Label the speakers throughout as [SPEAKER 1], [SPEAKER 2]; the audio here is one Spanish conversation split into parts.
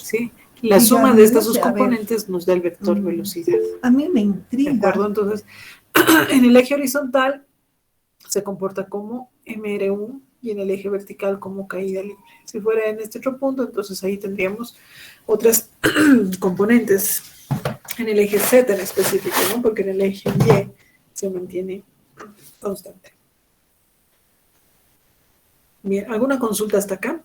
[SPEAKER 1] ¿sí? La suma de estas
[SPEAKER 2] no
[SPEAKER 1] dos
[SPEAKER 2] sé, a ver,
[SPEAKER 1] componentes nos da el vector velocidad.
[SPEAKER 2] a mí me
[SPEAKER 1] ¿De
[SPEAKER 2] intriga.
[SPEAKER 1] acuerdo? Entonces, en el eje horizontal se comporta como MR1 y en el eje vertical como caída libre. Si fuera en este otro punto, entonces ahí tendríamos otras componentes en el eje Z en específico, ¿no? Porque en el eje Y se mantiene constante. Bien, ¿alguna consulta hasta acá?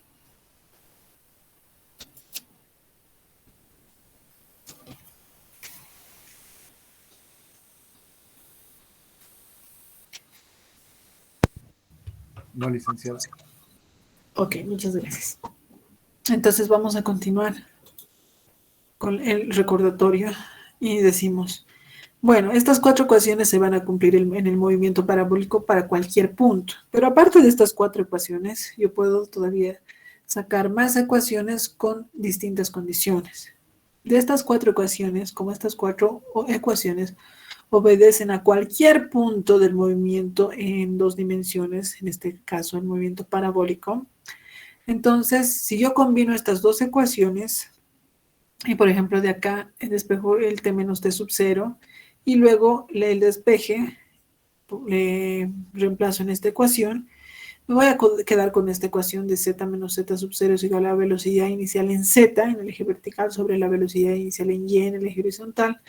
[SPEAKER 3] No, licenciado.
[SPEAKER 1] Ok, muchas gracias. Entonces vamos a continuar con el recordatorio y decimos, bueno, estas cuatro ecuaciones se van a cumplir en el movimiento parabólico para cualquier punto, pero aparte de estas cuatro ecuaciones, yo puedo todavía sacar más ecuaciones con distintas condiciones. De estas cuatro ecuaciones, como estas cuatro ecuaciones obedecen a cualquier punto del movimiento en dos dimensiones, en este caso el movimiento parabólico, entonces si yo combino estas dos ecuaciones, y por ejemplo de acá despejo el t menos t sub 0 y luego el despeje le reemplazo en esta ecuación, me voy a quedar con esta ecuación de z menos z sub 0 es igual a la velocidad inicial en z, en el eje vertical, sobre la velocidad inicial en y, en el eje horizontal,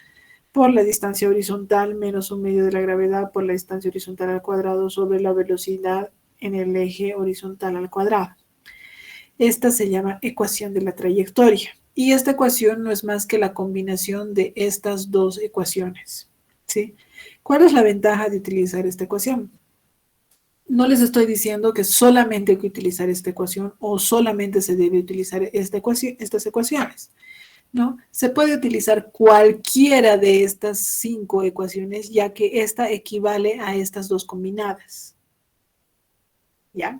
[SPEAKER 1] por la distancia horizontal menos un medio de la gravedad por la distancia horizontal al cuadrado sobre la velocidad en el eje horizontal al cuadrado. Esta se llama ecuación de la trayectoria. Y esta ecuación no es más que la combinación de estas dos ecuaciones, ¿sí? ¿Cuál es la ventaja de utilizar esta ecuación? No les estoy diciendo que solamente hay que utilizar esta ecuación o solamente se debe utilizar estas ecuaciones, ¿no? Se puede utilizar cualquiera de estas 5 ecuaciones, ya que esta equivale a estas dos combinadas, ¿ya?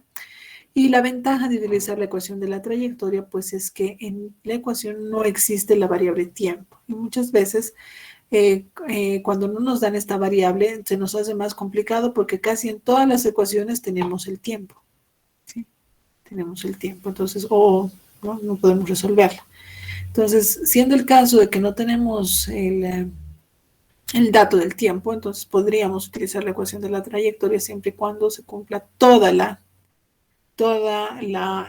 [SPEAKER 1] Y la ventaja de utilizar la ecuación de la trayectoria, pues es que en la ecuación no existe la variable tiempo. Y muchas veces cuando no nos dan esta variable se nos hace más complicado porque casi en todas las ecuaciones tenemos el tiempo, ¿sí? Tenemos el tiempo, entonces, no podemos resolverla. Entonces, siendo el caso de que no tenemos el dato del tiempo, entonces podríamos utilizar la ecuación de la trayectoria siempre y cuando se cumpla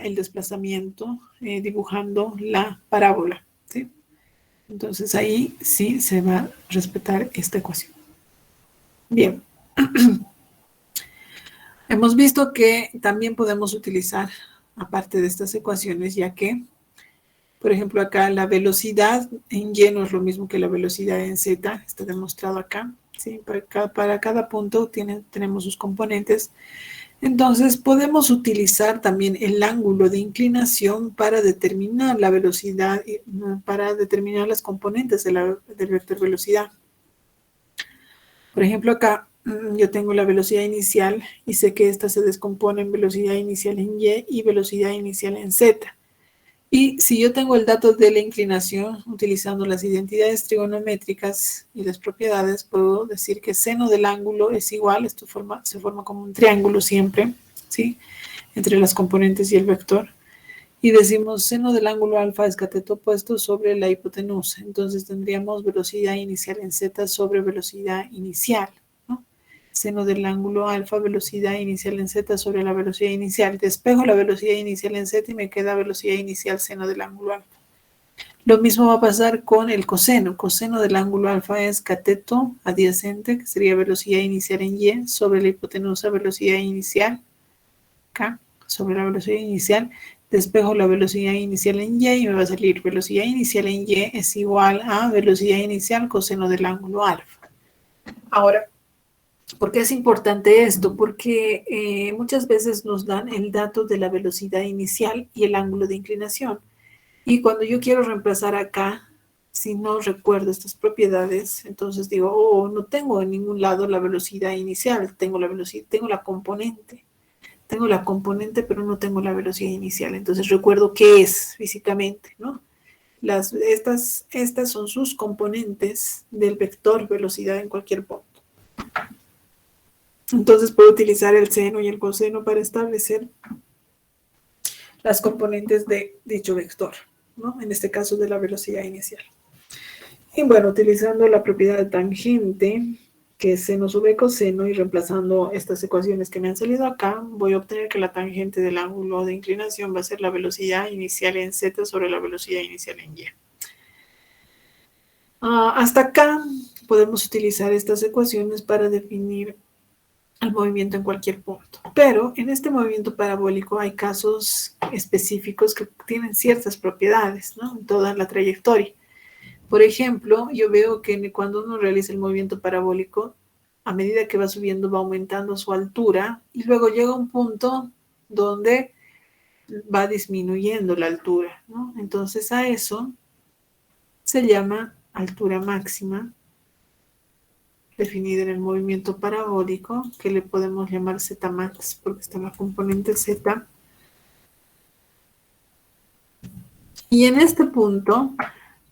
[SPEAKER 1] el desplazamiento dibujando la parábola, ¿sí? Entonces ahí sí se va a respetar esta ecuación. Bien. Hemos visto que también podemos utilizar, aparte de estas ecuaciones, ya que, por ejemplo, acá la velocidad en y no es lo mismo que la velocidad en z, está demostrado acá, ¿sí? Para cada punto tenemos sus componentes. Entonces, podemos utilizar también el ángulo de inclinación para determinar la velocidad, para determinar las componentes del vector velocidad. Por ejemplo, acá yo tengo la velocidad inicial y sé que esta se descompone en velocidad inicial en y velocidad inicial en z. Y si yo tengo el dato de la inclinación, utilizando las identidades trigonométricas y las propiedades, puedo decir que seno del ángulo es igual, esto se forma como un triángulo siempre, ¿sí? Entre las componentes y el vector. Y decimos seno del ángulo alfa es cateto opuesto sobre la hipotenusa. Entonces tendríamos velocidad inicial en z sobre velocidad inicial, ¿no? Seno del ángulo alfa, velocidad inicial en z sobre la velocidad inicial. Despejo la velocidad inicial en z y me queda velocidad inicial seno del ángulo alfa. Lo mismo va a pasar con el coseno. Coseno del ángulo alfa es cateto adyacente, que sería velocidad inicial en y, sobre la hipotenusa velocidad inicial, k, sobre la velocidad inicial. Despejo la velocidad inicial en y me va a salir velocidad inicial en y es igual a velocidad inicial coseno del ángulo alfa. Ahora, ¿por qué es importante esto? Porque muchas veces nos dan el dato de la velocidad inicial y el ángulo de inclinación. Y cuando yo quiero reemplazar acá, si no recuerdo estas propiedades, entonces digo, no tengo en ningún lado la velocidad inicial, tengo la componente. Tengo la componente, pero no tengo la velocidad inicial. Entonces recuerdo qué es físicamente, ¿no? Estas son sus componentes del vector velocidad en cualquier punto. Entonces puedo utilizar el seno y el coseno para establecer las componentes de dicho vector. ¿no? En este caso de la velocidad inicial. Y bueno, utilizando la propiedad de tangente, que es seno sube coseno, y reemplazando estas ecuaciones que me han salido acá, voy a obtener que la tangente del ángulo de inclinación va a ser la velocidad inicial en z sobre la velocidad inicial en y. Hasta acá podemos utilizar estas ecuaciones para definir el movimiento en cualquier punto. Pero en este movimiento parabólico hay casos específicos que tienen ciertas propiedades, ¿no? En toda la trayectoria. Por ejemplo, yo veo que cuando uno realiza el movimiento parabólico, a medida que va subiendo va aumentando su altura y luego llega un punto donde va disminuyendo la altura, ¿no? Entonces a eso se llama altura máxima, definida en el movimiento parabólico, que le podemos llamar Z max porque está en la componente Z. Y en este punto,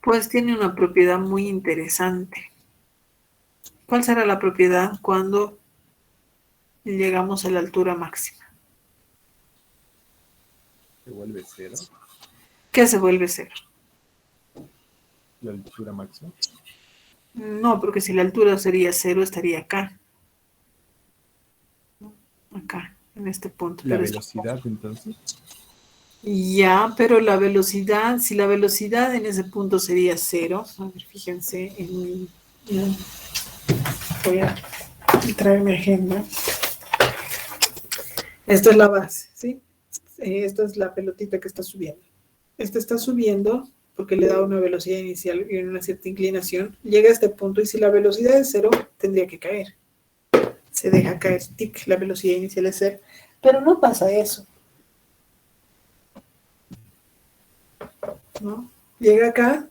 [SPEAKER 1] pues tiene una propiedad muy interesante. ¿Cuál será la propiedad cuando llegamos a la altura máxima?
[SPEAKER 2] ¿Se vuelve cero?
[SPEAKER 1] ¿Qué se vuelve cero?
[SPEAKER 2] ¿La altura máxima?
[SPEAKER 1] No, porque si la altura sería cero, estaría acá. Acá, en este punto.
[SPEAKER 2] ¿La
[SPEAKER 1] Pero
[SPEAKER 2] velocidad entonces?
[SPEAKER 1] ya, pero la velocidad, si la velocidad en ese punto sería cero, a ver, fíjense en mi... Voy a traer mi agenda. Esto es la base, ¿sí? Esta es la pelotita que está subiendo. Esta está subiendo porque le da una velocidad inicial y una cierta inclinación. Llega a este punto y si la velocidad es cero, tendría que caer. Se deja caer, tic, la velocidad inicial es cero. Pero no pasa eso, ¿no? Llega acá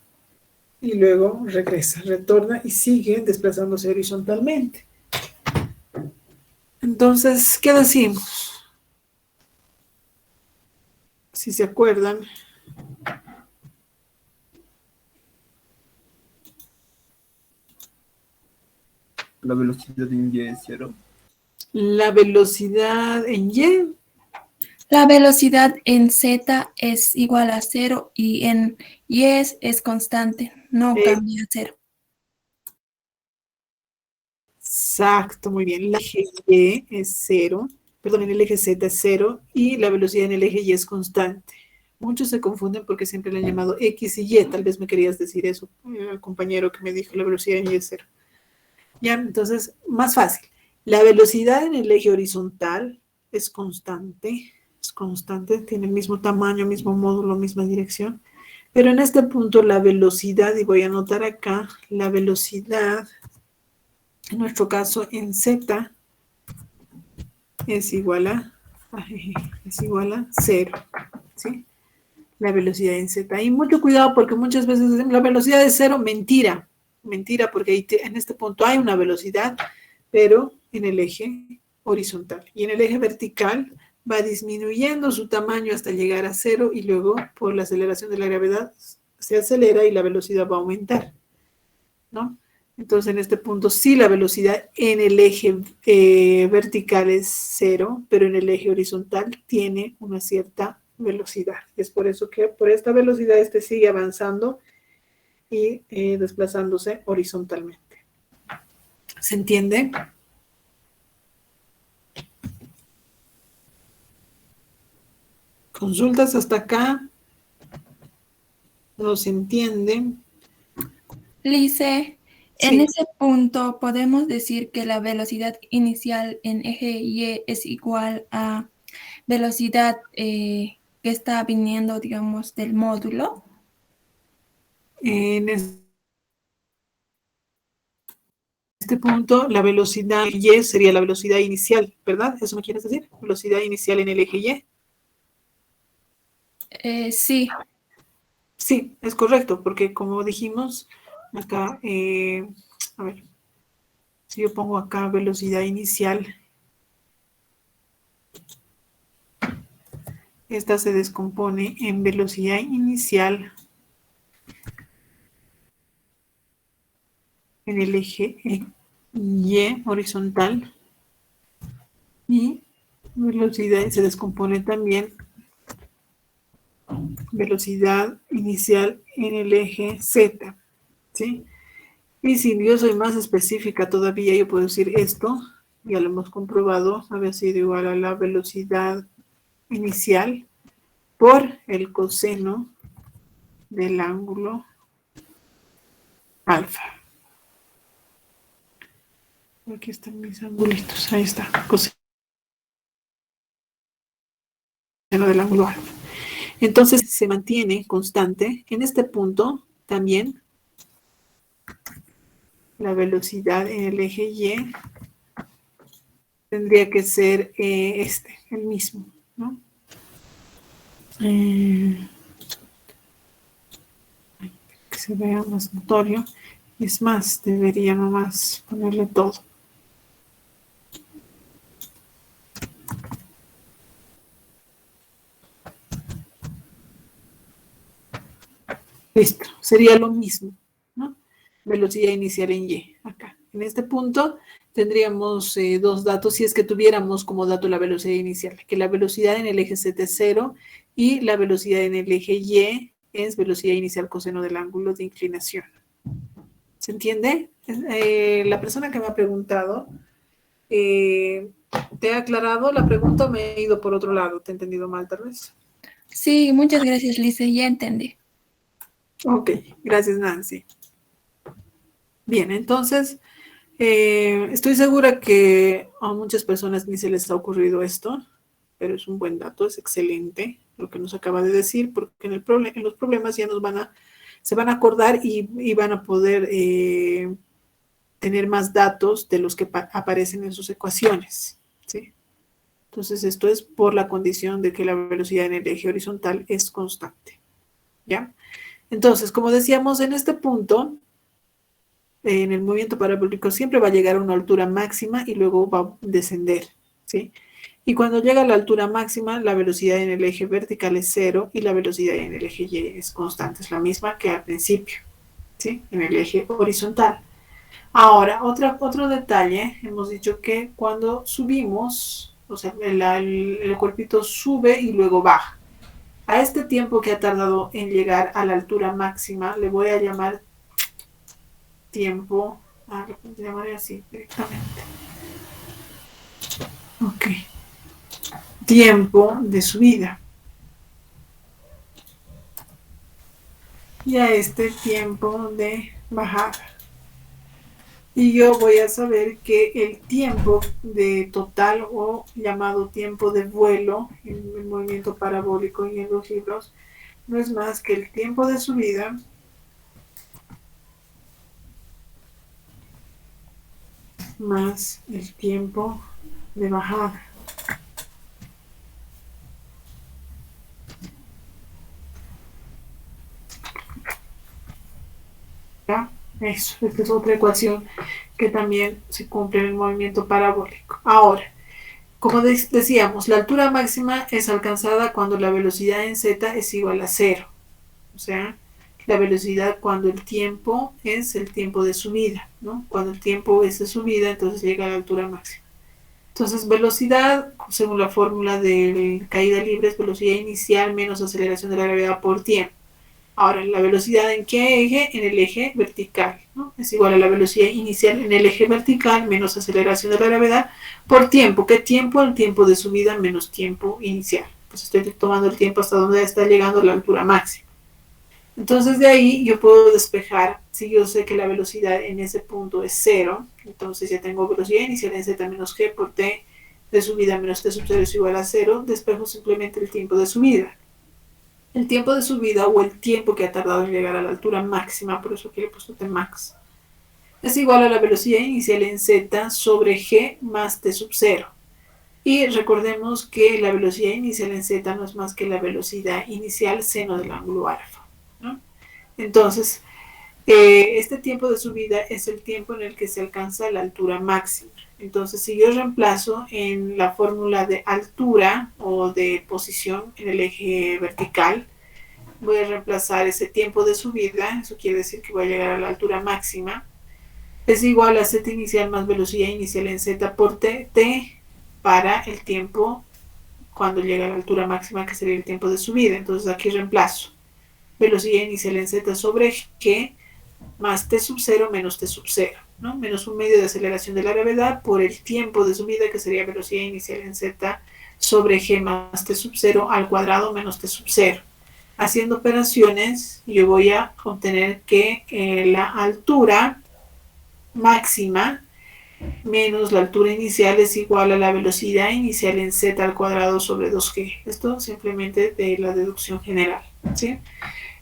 [SPEAKER 1] y luego regresa, retorna y sigue desplazándose horizontalmente. Entonces, ¿qué decimos? Si se acuerdan,
[SPEAKER 2] ¿La velocidad en y es cero?
[SPEAKER 1] la velocidad en y.
[SPEAKER 3] La velocidad en z es igual a 0 y en y es constante, no cambia a 0.
[SPEAKER 1] Exacto, muy bien. El eje Y es cero, perdón, en el eje Z es cero y la velocidad en el eje Y es constante. Muchos se confunden porque siempre le han llamado X y Y. Tal vez me querías decir eso, el compañero que me dijo la velocidad en Y es cero. Ya, entonces, más fácil. La velocidad en el eje horizontal es constante, tiene el mismo tamaño, mismo módulo, misma dirección. Pero en este punto la velocidad, y voy a anotar acá, la velocidad en nuestro caso en Z es igual a 0, ¿sí? La velocidad en Z. Y mucho cuidado porque muchas veces la velocidad es 0, mentira, porque en este punto hay una velocidad, pero en el eje horizontal. Y en el eje vertical va disminuyendo su tamaño hasta llegar a 0 y luego por la aceleración de la gravedad se acelera y la velocidad va a aumentar, ¿no? Entonces, en este punto, sí, la velocidad en el eje vertical es 0, pero en el eje horizontal tiene una cierta velocidad. Es por eso que por esta velocidad este sigue avanzando y desplazándose horizontalmente. ¿Se entiende? ¿Consultas hasta acá? ¿No se entiende?
[SPEAKER 3] Lice, en
[SPEAKER 1] Sí.
[SPEAKER 3] ese punto podemos decir que la velocidad inicial en eje y es igual a velocidad que está viniendo, digamos, del módulo.
[SPEAKER 1] En este punto, la velocidad Y sería la velocidad inicial, ¿verdad? ¿Eso me quieres decir? Velocidad inicial en el eje Y.
[SPEAKER 3] Sí.
[SPEAKER 1] Sí, es correcto, porque como dijimos acá, a ver, si yo pongo acá velocidad inicial, esta se descompone en velocidad inicial en el eje Y horizontal y velocidad se descompone también velocidad inicial en el eje Z, ¿sí? Y si yo soy más específica todavía, yo puedo decir esto, ya lo hemos comprobado, había sido igual a la velocidad inicial por el coseno del ángulo alfa. Aquí están mis angulitos, ahí está, coseno del ángulo alfa. Entonces se mantiene constante. En este punto también la velocidad en el eje Y tendría que ser el mismo, ¿no? Que se vea más notorio. Es más, debería nomás ponerle todo. Listo, sería lo mismo, ¿no? Velocidad inicial en Y, acá. En este punto tendríamos dos datos, si es que tuviéramos como dato la velocidad inicial, que la velocidad en el eje Z es 0 y la velocidad en el eje Y es velocidad inicial coseno del ángulo de inclinación. ¿Se entiende? La persona que me ha preguntado, ¿te ha aclarado la pregunta o me he ido por otro lado? ¿Te he entendido mal tal vez?
[SPEAKER 3] Sí, muchas gracias, Lice, ya entendí.
[SPEAKER 1] Ok, gracias Nancy. Bien, entonces, estoy segura que a muchas personas ni se les ha ocurrido esto, pero es un buen dato, es excelente lo que nos acaba de decir, porque en los problemas ya se van a acordar y van a poder tener más datos de los que aparecen en sus ecuaciones, ¿sí? Entonces, esto es por la condición de que la velocidad en el eje horizontal es constante, ¿ya? Entonces, como decíamos, en este punto, en el movimiento parabólico siempre va a llegar a una altura máxima y luego va a descender, ¿sí? Y cuando llega a la altura máxima, la velocidad en el eje vertical es 0 y la velocidad en el eje Y es constante, es la misma que al principio, ¿sí? En el eje horizontal. Ahora, otro detalle, hemos dicho que cuando subimos, o sea, el cuerpito sube y luego baja. A este tiempo que ha tardado en llegar a la altura máxima, le voy a llamar tiempo, lo llamaré así directamente. Ok. Tiempo de subida. Y a este tiempo de bajada. Y yo voy a saber que el tiempo de total o llamado tiempo de vuelo en el movimiento parabólico y en los libros no es más que el tiempo de subida más el tiempo de bajada. ¿Ya? Eso, esta es otra ecuación que también se cumple en el movimiento parabólico. Ahora, como decíamos, la altura máxima es alcanzada cuando la velocidad en z es igual a 0. O sea, la velocidad cuando el tiempo es el tiempo de subida, ¿no? Cuando el tiempo es de subida, entonces llega a la altura máxima. Entonces, velocidad, según la fórmula de caída libre, es velocidad inicial menos aceleración de la gravedad por tiempo. Ahora, ¿la velocidad en qué eje? En el eje vertical, ¿no? Es igual a la velocidad inicial en el eje vertical menos aceleración de la gravedad por tiempo. ¿Qué tiempo? El tiempo de subida menos tiempo inicial. Pues estoy tomando el tiempo hasta donde está llegando la altura máxima. Entonces de ahí yo puedo despejar, si yo sé que la velocidad en ese punto es 0, entonces ya tengo velocidad inicial en z menos g por t de subida menos t sub 0 es igual a 0, despejo simplemente el tiempo de subida. El tiempo de subida o el tiempo que ha tardado en llegar a la altura máxima, por eso aquí le he puesto t max, es igual a la velocidad inicial en z sobre g más t sub 0. Y recordemos que la velocidad inicial en z no es más que la velocidad inicial seno del ángulo alfa, ¿no? Entonces, este tiempo de subida es el tiempo en el que se alcanza la altura máxima. Entonces, si yo reemplazo en la fórmula de altura o de posición en el eje vertical, voy a reemplazar ese tiempo de subida, eso quiere decir que voy a llegar a la altura máxima, es igual a z inicial más velocidad inicial en z por t para el tiempo cuando llega a la altura máxima, que sería el tiempo de subida. Entonces aquí reemplazo velocidad inicial en z sobre g más t sub 0 menos t sub 0, ¿no? Menos un medio de aceleración de la gravedad por el tiempo de subida, que sería velocidad inicial en z sobre g más t sub 0 al cuadrado menos t sub 0. Haciendo operaciones, yo voy a obtener que la altura máxima menos la altura inicial es igual a la velocidad inicial en z al cuadrado sobre 2g. Esto simplemente de la deducción general, ¿sí?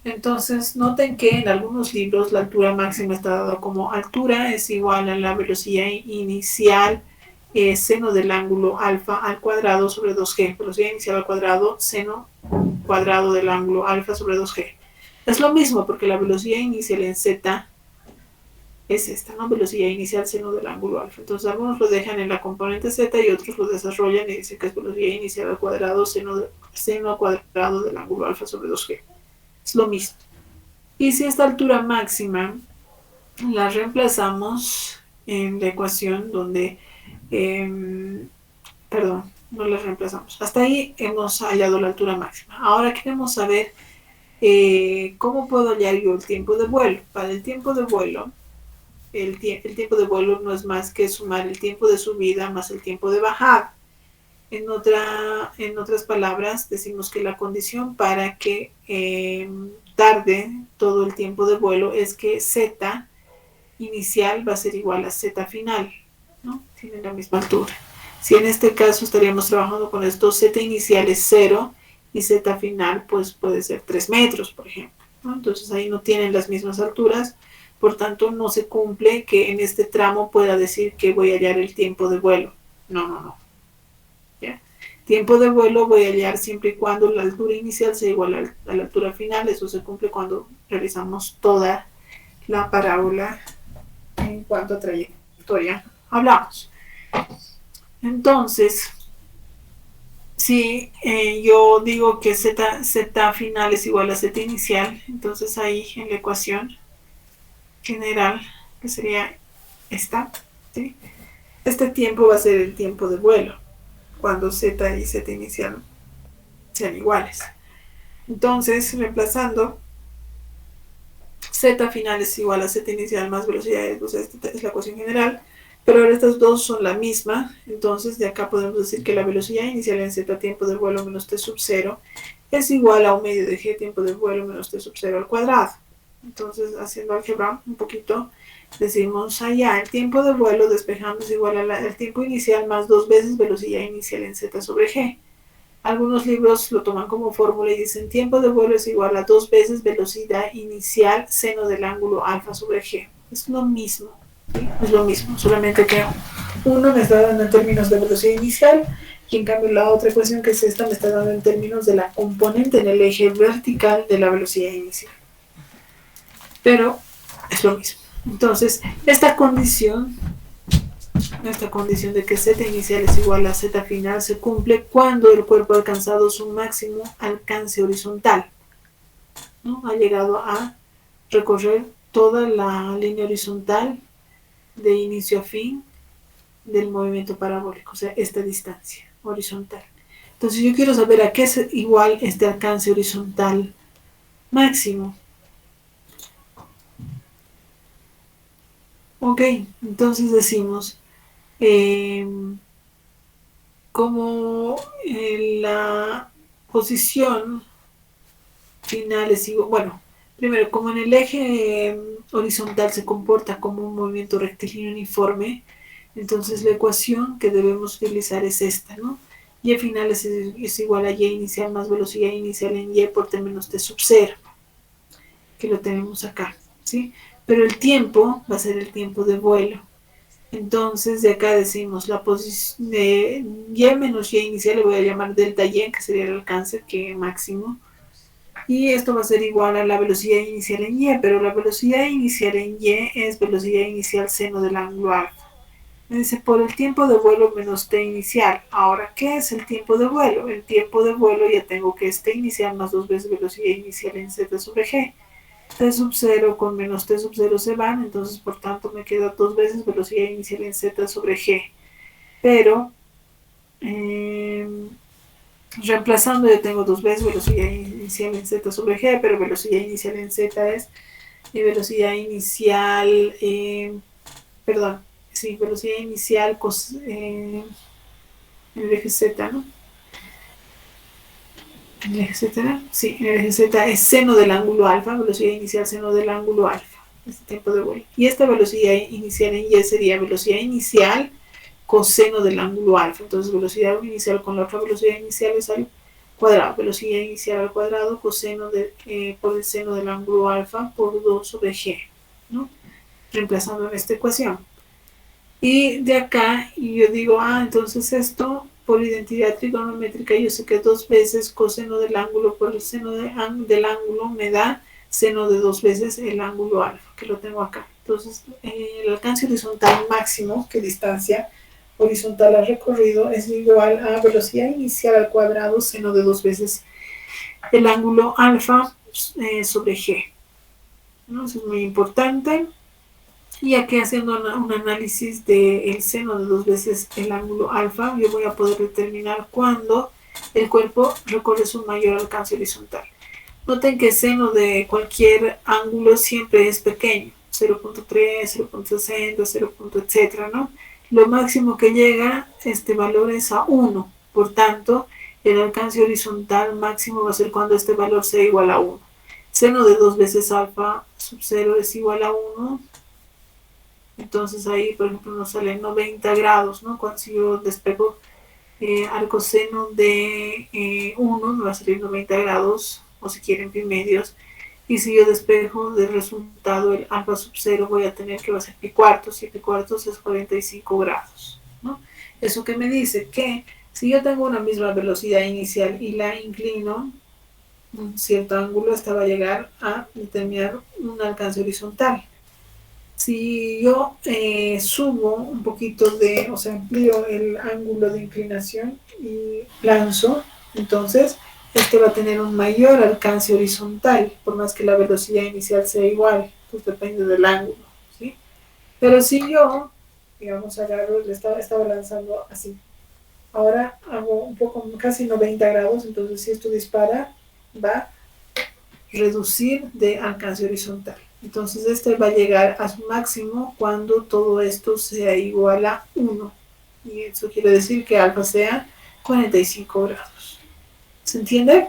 [SPEAKER 1] Entonces, noten que en algunos libros la altura máxima está dada como altura es igual a la velocidad inicial seno del ángulo alfa al cuadrado sobre 2g. Velocidad inicial al cuadrado, seno cuadrado del ángulo alfa sobre 2g. Es lo mismo porque la velocidad inicial en z es esta, ¿no? Velocidad inicial seno del ángulo alfa. Entonces, algunos lo dejan en la componente z y otros lo desarrollan y dicen que es velocidad inicial al cuadrado, seno al cuadrado del ángulo alfa sobre 2g. Es lo mismo. Y si esta altura máxima la reemplazamos en la ecuación donde, perdón, no la reemplazamos. Hasta ahí hemos hallado la altura máxima. Ahora queremos saber cómo puedo hallar yo el tiempo de vuelo. Para el tiempo de vuelo, el tiempo de vuelo no es más que sumar el tiempo de subida más el tiempo de bajada. En otras palabras, decimos que la condición para que tarde todo el tiempo de vuelo es que z inicial va a ser igual a z final, ¿no? Tienen la misma altura. Si en este caso estaríamos trabajando con esto, z inicial es 0 y z final pues puede ser 3 metros, por ejemplo, ¿no? Entonces ahí no tienen las mismas alturas, por tanto no se cumple que en este tramo pueda decir que voy a hallar el tiempo de vuelo. No. Tiempo de vuelo voy a hallar siempre y cuando la altura inicial sea igual a la altura final. Eso se cumple cuando realizamos toda la parábola en cuanto a trayectoria hablamos. Entonces, si yo digo que z final es igual a z inicial, entonces ahí en la ecuación general, que sería esta, ¿sí? Este tiempo va a ser el tiempo de vuelo cuando z y z inicial sean iguales. Entonces, reemplazando, z final es igual a z inicial más velocidad, pues esta es la ecuación general, pero ahora estas dos son la misma. Entonces, de acá podemos decir que la velocidad inicial en z tiempo de vuelo menos t sub 0 es igual a un medio de g tiempo de vuelo menos t sub 0 al cuadrado. Entonces, haciendo álgebra un poquito, decimos allá, el tiempo de vuelo despejando es igual al tiempo inicial más 2 veces velocidad inicial en z sobre g. Algunos libros lo toman como fórmula y dicen tiempo de vuelo es igual a 2 veces velocidad inicial seno del ángulo alfa sobre g. Es lo mismo, ¿sí? Es lo mismo, solamente que uno me está dando en términos de velocidad inicial y en cambio la otra ecuación, que es esta, me está dando en términos de la componente en el eje vertical de la velocidad inicial. Pero es lo mismo. Entonces, esta condición de que z inicial es igual a z final se cumple cuando el cuerpo ha alcanzado su máximo alcance horizontal, ¿no? Ha llegado a recorrer toda la línea horizontal de inicio a fin del movimiento parabólico, o sea, esta distancia horizontal. Entonces, yo quiero saber a qué es igual este alcance horizontal máximo. Ok, entonces decimos, como la posición final es igual, bueno, primero, como en el eje horizontal se comporta como un movimiento rectilíneo uniforme, entonces la ecuación que debemos utilizar es esta, ¿no? Y final es igual a y inicial más velocidad inicial en y por t menos t sub 0, que lo tenemos acá, ¿sí? Pero el tiempo va a ser el tiempo de vuelo. Entonces, de acá decimos la posición de y menos y inicial, le voy a llamar delta y, que sería el alcance que máximo. Y esto va a ser igual a la velocidad inicial en y, pero la velocidad inicial en y es velocidad inicial seno del ángulo alfa. Me dice por el tiempo de vuelo menos t inicial. Ahora, ¿qué es el tiempo de vuelo? El tiempo de vuelo ya tengo que es t inicial más 2 veces velocidad inicial en z sobre g. T sub 0 con menos t sub 0 se van, entonces por tanto me queda 2 veces velocidad inicial en z sobre g. Pero Reemplazando, yo tengo dos veces velocidad inicial en z sobre g, pero velocidad inicial en z es velocidad inicial, perdón, sí, velocidad inicial en el eje z, ¿no? En el eje z, ¿no? Sí, en el eje z es seno del ángulo alfa, velocidad inicial seno del ángulo alfa, este tiempo de vuelo. Y esta velocidad inicial en y sería velocidad inicial coseno del ángulo alfa. Entonces, velocidad inicial con la otra velocidad inicial es al cuadrado. Velocidad inicial al cuadrado coseno por el seno del ángulo alfa por 2 sobre g, ¿no? Reemplazando en esta ecuación. Y de acá, yo digo, entonces esto por identidad trigonométrica, yo sé que 2 veces coseno del ángulo por el seno del ángulo me da seno de 2 veces el ángulo alfa, que lo tengo acá. Entonces, el alcance horizontal máximo, que distancia horizontal al recorrido, es igual a velocidad inicial al cuadrado seno de 2 veces el ángulo alfa sobre g, ¿no? Eso es muy importante. Y aquí haciendo un análisis del seno de 2 veces el ángulo alfa, yo voy a poder determinar cuándo el cuerpo recorre su mayor alcance horizontal. Noten que el seno de cualquier ángulo siempre es pequeño, 0.3, 0.60, 0. etcétera, ¿no? Lo máximo que llega este valor es a 1, por tanto, el alcance horizontal máximo va a ser cuando este valor sea igual a 1. Seno de 2 veces alfa sub 0 es igual a 1, entonces ahí, por ejemplo, nos sale 90 grados, ¿no? Cuando si yo despego al coseno de 1, me va a salir 90 grados, o si quieren pi medios, y si yo despejo del resultado el alfa sub 0, voy a tener que va a ser pi cuartos, y pi cuartos es 45 grados, ¿no? Eso que me dice que si yo tengo una misma velocidad inicial y la inclino un cierto ángulo, esta va a llegar a determinar un alcance horizontal. Si yo subo un poquito o sea, amplío el ángulo de inclinación y lanzo, entonces este va a tener un mayor alcance horizontal, por más que la velocidad inicial sea igual, pues depende del ángulo, ¿sí? Pero si yo, digamos, agarro, estaba lanzando así, ahora hago un poco, casi 90 grados, entonces si esto dispara, va a reducir de alcance horizontal. Entonces este va a llegar a su máximo cuando todo esto sea igual a 1. Y eso quiere decir que alfa sea 45 grados. ¿Se entiende?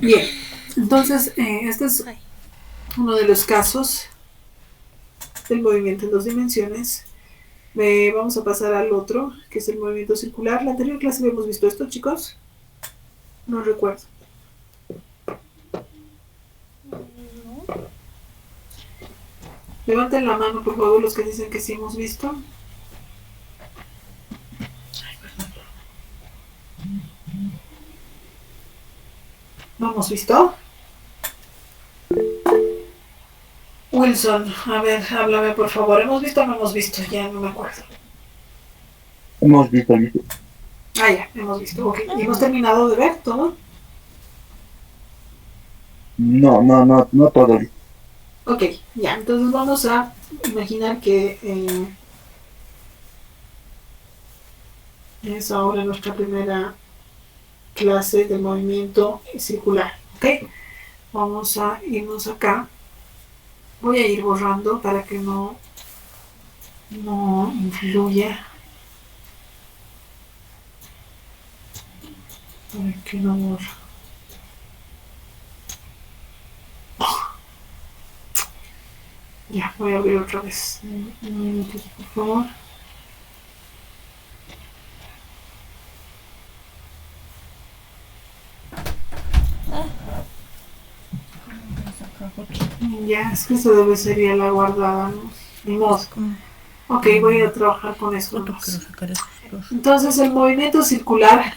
[SPEAKER 1] Bien, entonces este es uno de los casos del movimiento en 2 dimensiones. Vamos a pasar al otro, que es el movimiento circular. La anterior clase habíamos visto esto, chicos. No recuerdo. Levanten la mano, por favor, los que dicen que sí hemos visto. ¿No hemos visto? Wilson, a ver, háblame por favor. ¿Hemos visto o no hemos visto? Ya no me acuerdo.
[SPEAKER 4] Hemos visto, listo.
[SPEAKER 1] Ya, hemos visto. Ok, ¿y hemos terminado de ver todo?
[SPEAKER 4] No todo listo.
[SPEAKER 1] Ok, ya, entonces vamos a imaginar que es ahora nuestra primera clase de movimiento circular. Ok, vamos a irnos acá. Voy a ir borrando para que no influya. Para que no borre. Ya, voy a abrir otra vez. Un minutito, por favor. Ya, es que eso debe ser ya la guardada, ¿no? Ni modo. Ok, voy a trabajar con eso. Entonces, el movimiento circular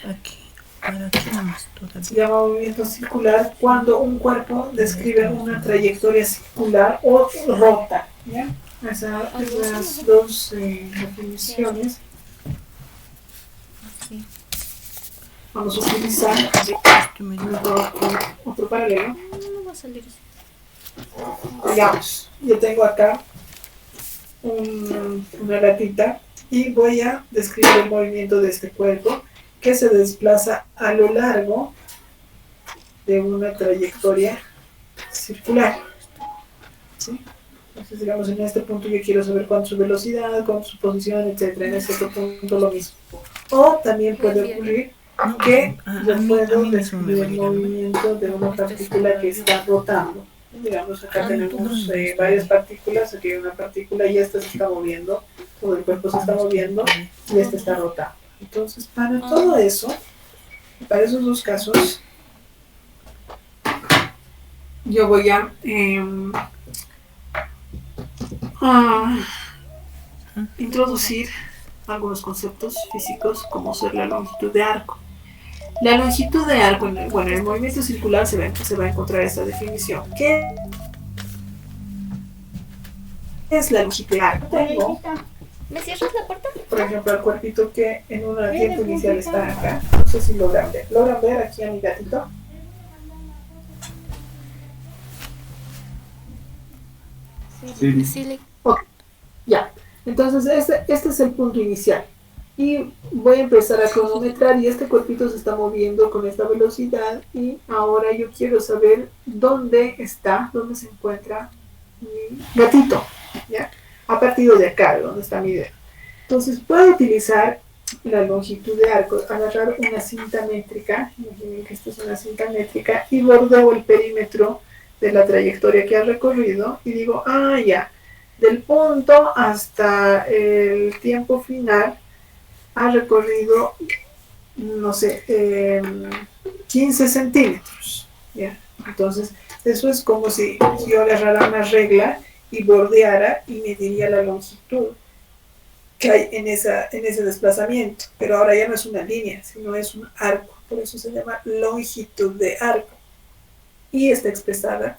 [SPEAKER 1] se llama movimiento circular cuando un cuerpo describe una trayectoria circular o rota. ¿Ya? Esas dos definiciones vamos a utilizar otro paralelo.
[SPEAKER 5] No va a salir eso.
[SPEAKER 1] Digamos, yo tengo acá una ratita y voy a describir el movimiento de este cuerpo que se desplaza a lo largo de una trayectoria circular. ¿Sí? Entonces, digamos, en este punto yo quiero saber cuánto es su velocidad, cuánto es su posición, etc. En este otro punto lo mismo. O también puede ocurrir que yo puedo describir el movimiento de una partícula que está rotando. Digamos, acá tenemos varias partículas, aquí hay una partícula y esta se está moviendo, todo el cuerpo se está moviendo y esta está rotando. Entonces, para todo eso, para esos dos casos, yo voy a introducir algunos conceptos físicos como ser la longitud de arco. La longitud de arco, en el movimiento circular se va a encontrar esta definición. ¿Qué es la longitud de arco? Tengo,
[SPEAKER 5] ¿Me cierras la puerta?
[SPEAKER 1] por ejemplo, el cuerpito que en un tiempo inicial está acá. No sé si logran ver. ¿Logran ver aquí a mi gatito?
[SPEAKER 2] Sí.
[SPEAKER 5] Sí,
[SPEAKER 1] Ya. Entonces, este es el punto inicial. Y voy a empezar a cronometrar y este cuerpito se está moviendo con esta velocidad y ahora yo quiero saber dónde se encuentra mi gatito, ¿ya? A partir de acá, de donde está mi dedo. Entonces puedo utilizar la longitud de arco, agarrar una cinta métrica, imaginen que esta es una cinta métrica, y bordeo el perímetro de la trayectoria que ha recorrido y digo, ya, del punto hasta el tiempo final ha recorrido, no sé, 15 centímetros. ¿Ya? Entonces, eso es como si yo agarrara una regla y bordeara y mediría la longitud que hay en ese desplazamiento. Pero ahora ya no es una línea, sino es un arco. Por eso se llama longitud de arco. Y está expresada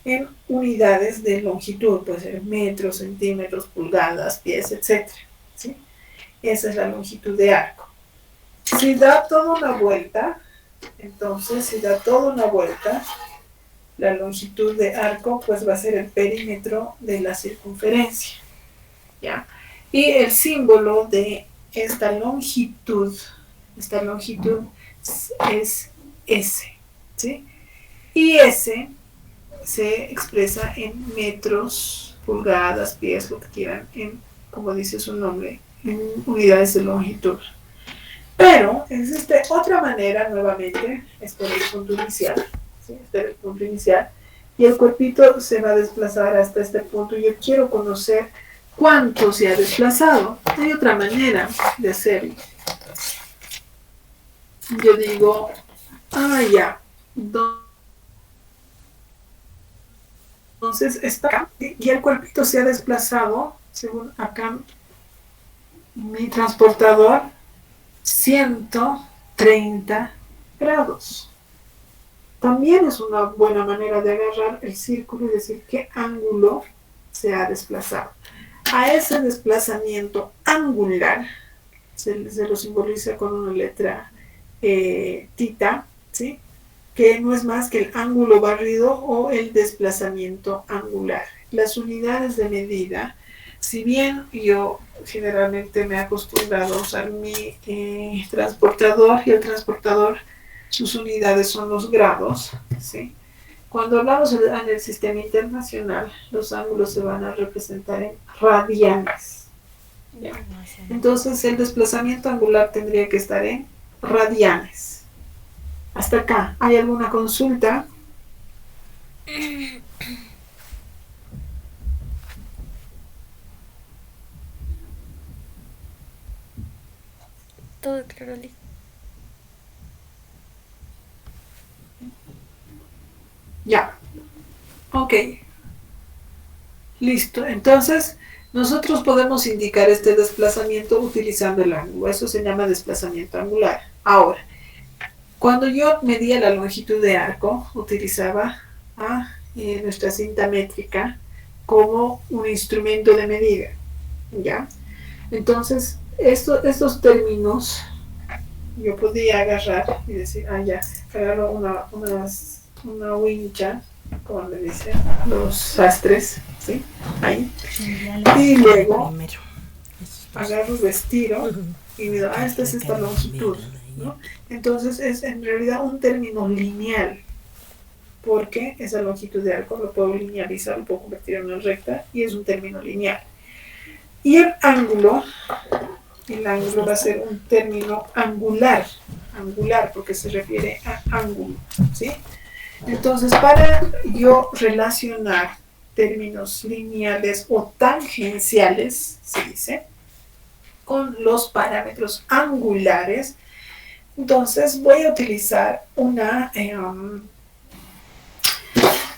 [SPEAKER 1] en unidades de longitud, puede ser metros, centímetros, pulgadas, pies, etc. ¿Sí? Esa es la longitud de arco. Si da toda una vuelta, la longitud de arco pues va a ser el perímetro de la circunferencia. ¿Ya? Y el símbolo de esta longitud es S. ¿Sí? Y S se expresa en metros, pulgadas, pies, lo que quieran, como dice su nombre, en unidades de longitud. Pero existe otra manera, nuevamente, este es el punto inicial, ¿sí? Este es el punto inicial, y el cuerpito se va a desplazar hasta este punto. Yo quiero conocer cuánto se ha desplazado. Hay otra manera de hacerlo. Yo digo, ya, entonces está acá, y el cuerpito se ha desplazado, según acá mi transportador, 130 grados. También es una buena manera de agarrar el círculo y decir qué ángulo se ha desplazado. A ese desplazamiento angular se lo simboliza con una letra tita, ¿sí? Que no es más que el ángulo barrido o el desplazamiento angular. Las unidades de medida, si bien yo generalmente me he acostumbrado a usar mi transportador, y el transportador, sus unidades son los grados, ¿sí? Cuando hablamos en el sistema internacional, los ángulos se van a representar en radianes. ¿Ya? Entonces el desplazamiento angular tendría que estar en radianes. Hasta acá, ¿hay alguna consulta?
[SPEAKER 5] todo claro, Liz.
[SPEAKER 1] Ya. Ok. Listo. Entonces, nosotros podemos indicar este desplazamiento utilizando el ángulo. Eso se llama desplazamiento angular. Ahora, cuando yo medía la longitud de arco, utilizaba nuestra cinta métrica como un instrumento de medida. ¿Ya? Entonces, estos términos yo podía agarrar y decir, ya, agarro una wincha, como le dicen los sastres, ¿sí? Ahí. Y luego agarro, estiro y digo, esta es esta longitud, ¿no? Entonces es en realidad un término lineal, porque esa longitud de arco lo puedo linealizar, lo puedo convertir en una recta y es un término lineal. Y el ángulo va a ser un término angular porque se refiere a ángulo, ¿sí? Entonces, para yo relacionar términos lineales o tangenciales, se dice, con los parámetros angulares, entonces voy a utilizar una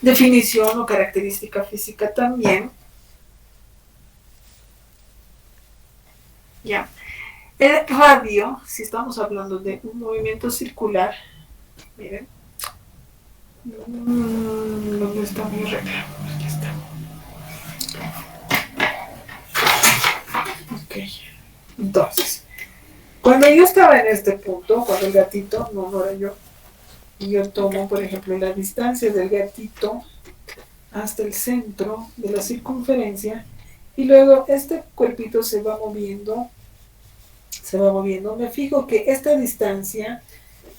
[SPEAKER 1] definición o característica física también. Ya. El radio, si estamos hablando de un movimiento circular, miren, ¿dónde está mi regla? Aquí está. Ok. Entonces, cuando yo estaba en este punto, cuando el gatito, no era yo, y yo tomo, por ejemplo, la distancia del gatito hasta el centro de la circunferencia, y luego este cuerpito se va moviendo, me fijo que esta distancia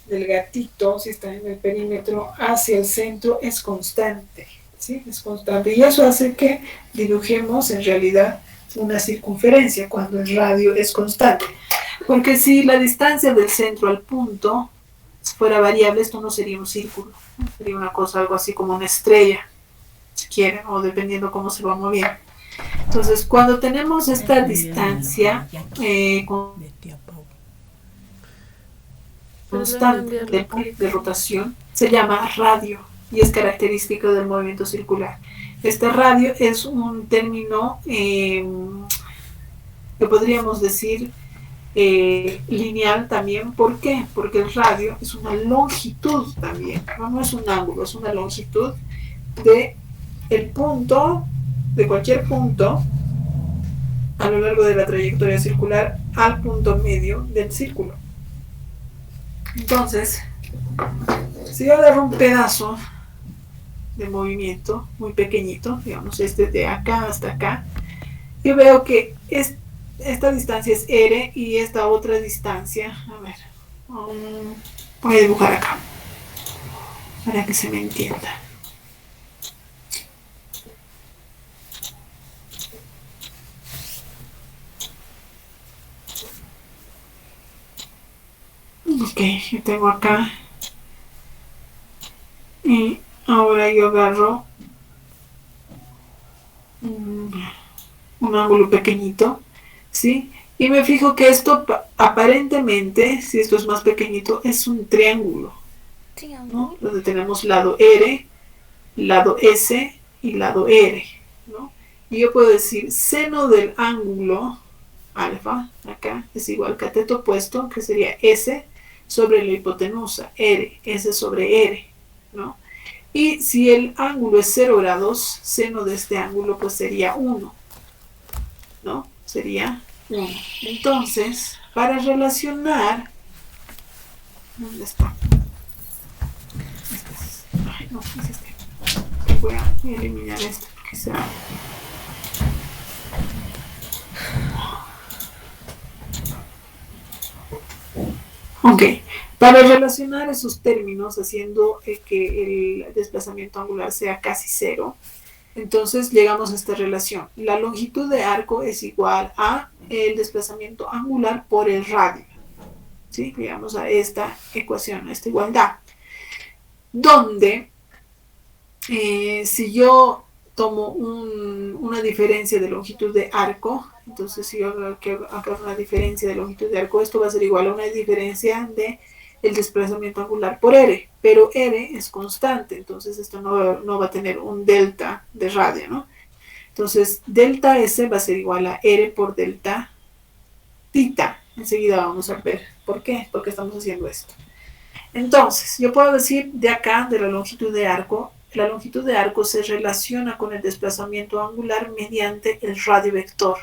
[SPEAKER 1] del gatito, si está en el perímetro, hacia el centro es constante, ¿sí? Es constante, y eso hace que dibujemos en realidad una circunferencia cuando el radio es constante, porque si la distancia del centro al punto fuera variable, esto no sería un círculo, ¿no? Sería una cosa, algo así como una estrella, si quieren, o dependiendo cómo se va moviendo. Entonces, cuando tenemos esta distancia constante de rotación, se llama radio y es característico del movimiento circular. Este radio es un término que podríamos decir lineal también. ¿Por qué? Porque el radio es una longitud también, no es un ángulo, es una longitud de el punto, de cualquier punto a lo largo de la trayectoria circular al punto medio del círculo. Entonces, si yo agarro un pedazo de movimiento muy pequeñito, digamos de acá hasta acá, yo veo que esta distancia es R y esta otra distancia, a ver, voy a dibujar acá para que se me entienda. Ok, yo tengo acá y ahora yo agarro un ángulo pequeñito, ¿sí? Y me fijo que esto aparentemente, si esto es más pequeñito, es un triángulo, ¿no? Donde tenemos lado R, lado S y lado R, ¿no? Y yo puedo decir seno del ángulo alfa, acá, es igual cateto opuesto, que sería S sobre la hipotenusa, R, S sobre R, ¿no? Y si el ángulo es 0 grados, seno de este ángulo pues sería 1, ¿no? Sería 1. Entonces, para relacionar, ¿dónde está? Ay, no, es este. Voy a eliminar esto porque será. Ok, para relacionar esos términos haciendo que el desplazamiento angular sea casi 0, entonces llegamos a esta relación. La longitud de arco es igual a el desplazamiento angular por el radio. ¿Sí? Llegamos a esta ecuación, a esta igualdad. Donde, si yo tomo una diferencia de longitud de arco, entonces si yo hago una diferencia de longitud de arco, esto va a ser igual a una diferencia de el desplazamiento angular por R, pero R es constante, entonces esto no va a tener un delta de radio, ¿no? Entonces delta S va a ser igual a R por delta tita. Enseguida vamos a ver por qué, porque estamos haciendo esto. Entonces, yo puedo decir de acá, de la longitud de arco se relaciona con el desplazamiento angular mediante el radio vector,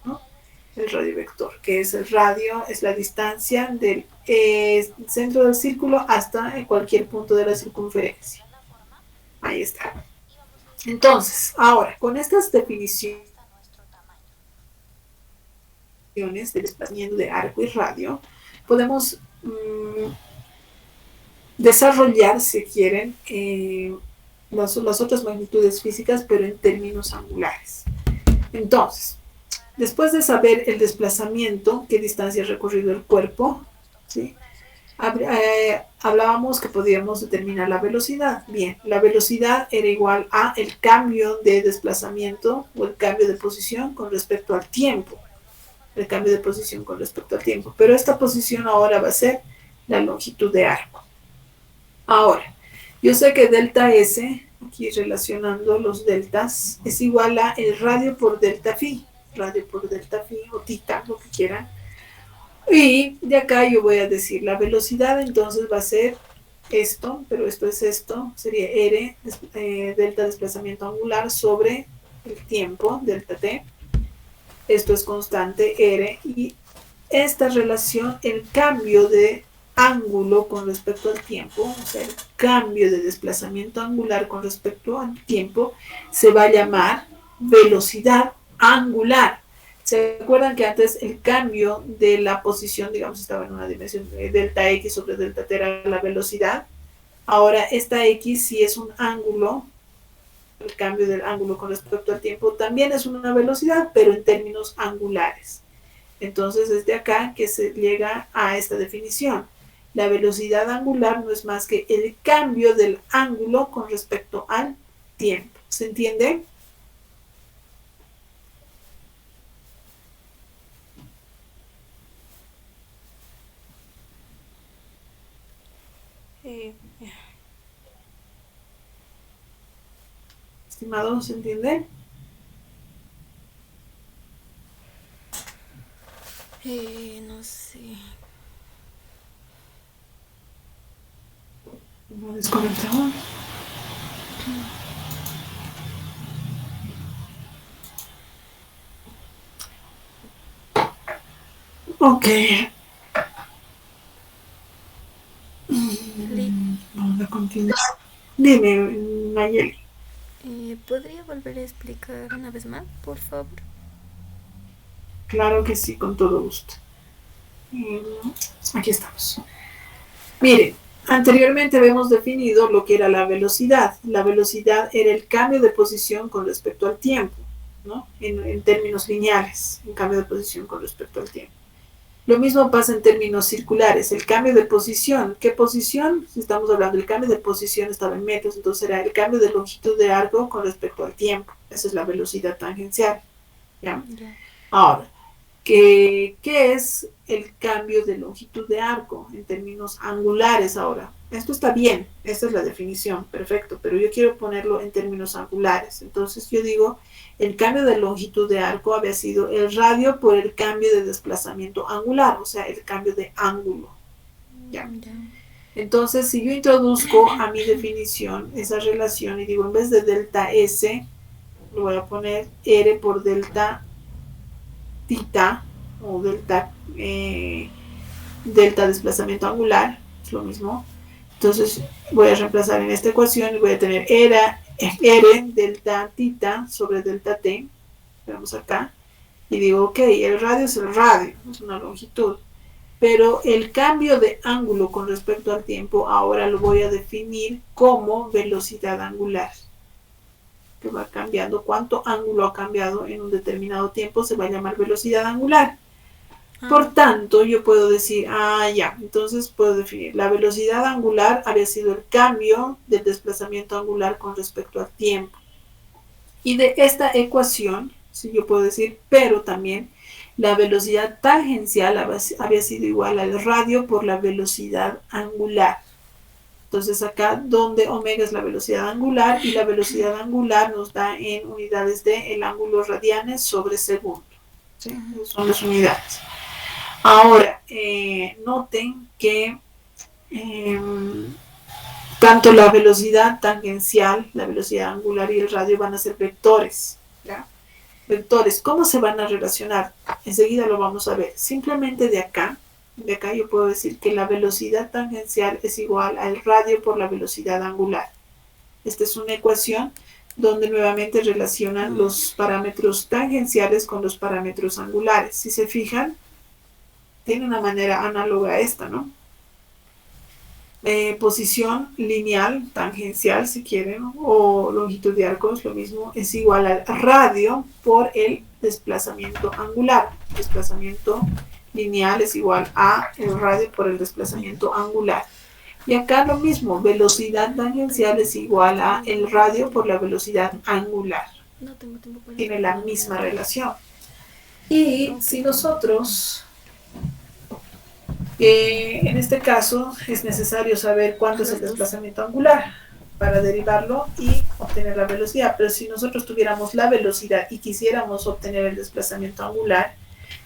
[SPEAKER 1] ¿no? el radio vector, que es el radio, es la distancia del centro del círculo hasta cualquier punto de la circunferencia. Ahí está. Entonces, ahora, con estas definiciones de desplazamiento de arco y radio, podemos desarrollar, si quieren, las otras magnitudes físicas, pero en términos angulares. Entonces, después de saber el desplazamiento, qué distancia ha recorrido el cuerpo, ¿sí? Hablábamos que podíamos determinar la velocidad. Bien, la velocidad era igual a el cambio de desplazamiento o el cambio de posición con respecto al tiempo. El cambio de posición con respecto al tiempo. Pero esta posición ahora va a ser la longitud de arco. Ahora, yo sé que delta S, aquí relacionando los deltas, es igual a el radio por delta phi o tita, lo que quieran. Y de acá yo voy a decir la velocidad, entonces va a ser esto, pero esto es esto, sería R, delta desplazamiento angular sobre el tiempo, delta t. Esto es constante R, y esta relación, el cambio de ángulo con respecto al tiempo, o sea, el cambio de desplazamiento angular con respecto al tiempo, se va a llamar velocidad angular. ¿Se acuerdan que antes el cambio de la posición, digamos, estaba en una dimensión de delta x sobre delta t era la velocidad? Ahora esta x, si es un ángulo, el cambio del ángulo con respecto al tiempo también es una velocidad, pero en términos angulares. Entonces es de acá que se llega a esta definición. La velocidad angular no es más que el cambio del ángulo con respecto al tiempo. ¿Se entiende? Estimado, ¿se entiende?
[SPEAKER 5] No sé.
[SPEAKER 1] ¿No desconectamos? Ok. Vamos a continuar. Dime, Nayeli.
[SPEAKER 5] ¿Podría volver a explicar una vez más, por favor?
[SPEAKER 1] Claro que sí, con todo gusto. Aquí estamos. Miren, anteriormente habíamos definido lo que era la velocidad. La velocidad era el cambio de posición con respecto al tiempo, ¿no? En términos lineales, un cambio de posición con respecto al tiempo. Lo mismo pasa en términos circulares, el cambio de posición. ¿Qué posición? Si estamos hablando del cambio de posición, estaba en metros, entonces será el cambio de longitud de arco con respecto al tiempo. Esa es la velocidad tangencial. ¿Ya? Ahora, ¿qué es el cambio de longitud de arco en términos angulares ahora? Esto está bien, esta es la definición, perfecto, pero yo quiero ponerlo en términos angulares. Entonces yo digo, el cambio de longitud de arco había sido el radio por el cambio de desplazamiento angular, o sea, el cambio de ángulo. ¿Ya? Entonces, si yo introduzco a mi definición esa relación y digo, en vez de delta S, lo voy a poner R por delta tita o delta desplazamiento angular, es lo mismo. Entonces voy a reemplazar en esta ecuación y voy a tener R delta tita sobre delta t. Vemos acá y digo, ok, el radio es el radio, es una longitud, pero el cambio de ángulo con respecto al tiempo ahora lo voy a definir como velocidad angular, que va cambiando. Cuánto ángulo ha cambiado en un determinado tiempo se va a llamar velocidad angular. Por tanto, yo puedo decir, entonces puedo definir, la velocidad angular había sido el cambio del desplazamiento angular con respecto al tiempo. Y de esta ecuación, sí, yo puedo decir, pero también la velocidad tangencial había sido igual al radio por la velocidad angular. Entonces acá donde omega es la velocidad angular y la velocidad angular nos da en unidades de el ángulo radianes sobre segundo. ¿Sí? Son las unidades. Ahora, noten que tanto la velocidad tangencial, la velocidad angular y el radio van a ser vectores, ¿ya? vectores, ¿cómo se van a relacionar? Enseguida lo vamos a ver. Simplemente de acá yo puedo decir que la velocidad tangencial es igual al radio por la velocidad angular. Esta es una ecuación donde nuevamente relacionan los parámetros tangenciales con los parámetros angulares. Si se fijan, tiene una manera análoga a esta, ¿no? Posición lineal, tangencial si quieren, o longitud de arco es lo mismo, es igual al radio por el desplazamiento angular. Desplazamiento lineal es igual a el radio por el desplazamiento angular. Y acá lo mismo, velocidad tangencial es igual a el radio por la velocidad angular.
[SPEAKER 5] No tengo tiempo para
[SPEAKER 1] Tiene la misma relación. Y si nosotros, en este caso, es necesario saber cuánto es el desplazamiento angular para derivarlo y obtener la velocidad. Pero si nosotros tuviéramos la velocidad y quisiéramos obtener el desplazamiento angular,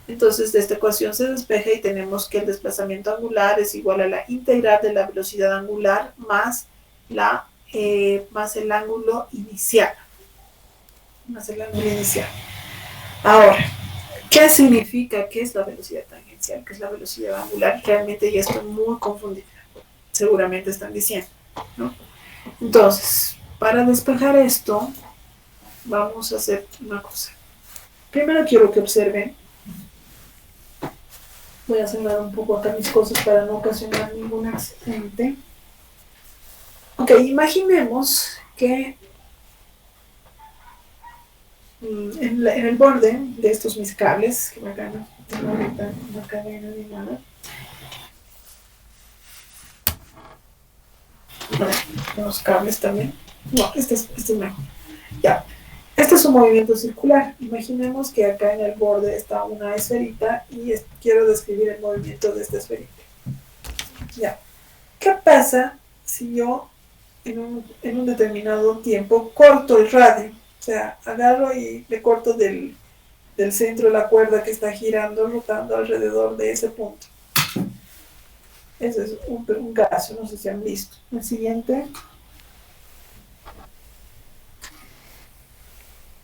[SPEAKER 1] entonces de esta ecuación se despeja y tenemos que el desplazamiento angular es igual a la integral de la velocidad angular más el ángulo inicial. Ahora, ¿qué significa? ¿Qué es la velocidad tangencial? ¿Qué es la velocidad angular? Realmente ya estoy muy confundida. Seguramente están diciendo, ¿no? Entonces, para despejar esto, vamos a hacer una cosa. Primero quiero que observen. Voy a cerrar un poco acá mis cosas para no ocasionar ningún accidente. Ok, imaginemos que en el borde de estos mis cables, que acá no tengo ahorita una cadena ni nada. Bueno, los cables también. No, este es mejor. Ya. Este es un movimiento circular. Imaginemos que acá en el borde está una esferita y quiero describir el movimiento de esta esferita. Ya. ¿Qué pasa si yo en un determinado tiempo corto el radio? O sea, agarro y le corto del centro de la cuerda que está girando, rotando alrededor de ese punto. Ese es un caso, no sé si han visto. El siguiente.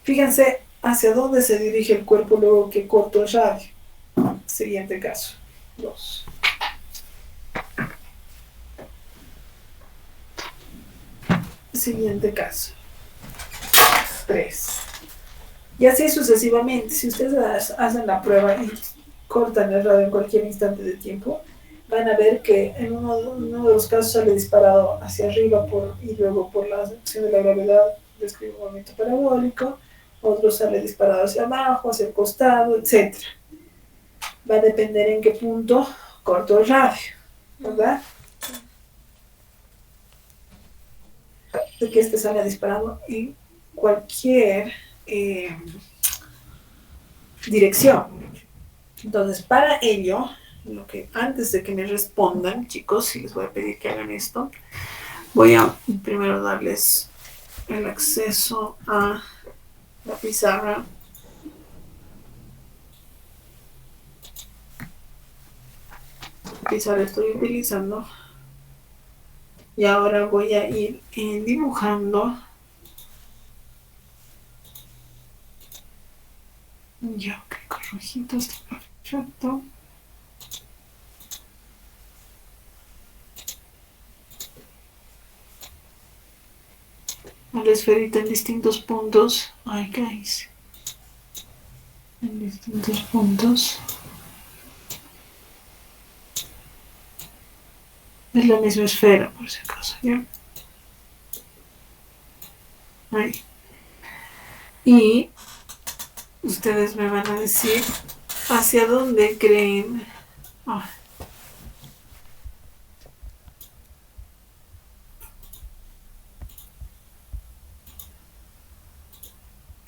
[SPEAKER 1] Fíjense hacia dónde se dirige el cuerpo luego que corto el radio. Siguiente caso. 2. Siguiente caso. 3. Y así sucesivamente. Si ustedes hacen la prueba y cortan el radio en cualquier instante de tiempo, van a ver que en uno de los casos sale disparado hacia arriba y luego por la acción de la gravedad describe un movimiento parabólico. Otro sale disparado hacia abajo, hacia el costado, etc. Va a depender en qué punto corto el radio, ¿verdad? De que este sale disparado en cualquier dirección. Entonces, para ello, antes de que me respondan, chicos, si les voy a pedir que hagan esto, voy a primero darles el acceso a la pizarra. La pizarra estoy utilizando. Y ahora voy a ir dibujando. Ya, ok, con rojito está perfecto. La esferita en distintos puntos. Ay, ¿qué hice? En distintos puntos. Es la misma esfera, por si acaso, ¿ya? Ahí. Y ustedes me van a decir hacia dónde creen. Ah.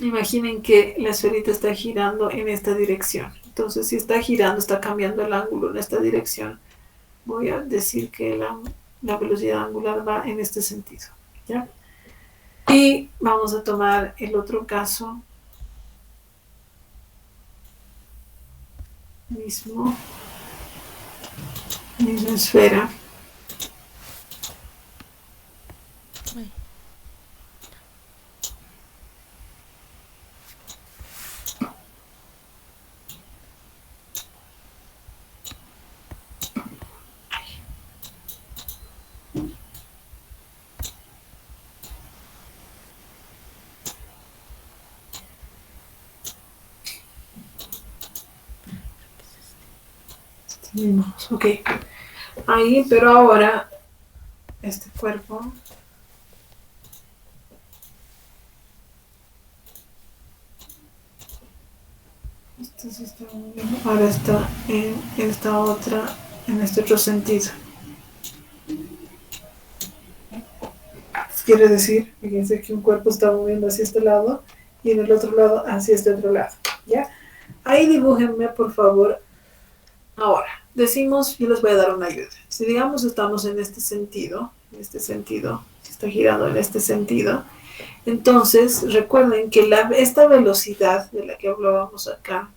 [SPEAKER 1] Imaginen que la esferita está girando en esta dirección. Entonces, si está girando, está cambiando el ángulo en esta dirección, voy a decir que la velocidad angular va en este sentido, ¿ya? Y vamos a tomar el otro caso. Misma esfera. Vimos, ok. Ahí, pero ahora, este cuerpo. Esto se está moviendo. Ahora está en esta otra, en este otro sentido. Quiere decir, fíjense que un cuerpo está moviendo hacia este lado y en el otro lado hacia este otro lado. ¿Ya? Ahí dibújenme, por favor. Ahora, decimos, yo les voy a dar una ayuda. Si digamos estamos en este sentido, se está girando en este sentido, entonces recuerden que esta velocidad de la que hablábamos acá,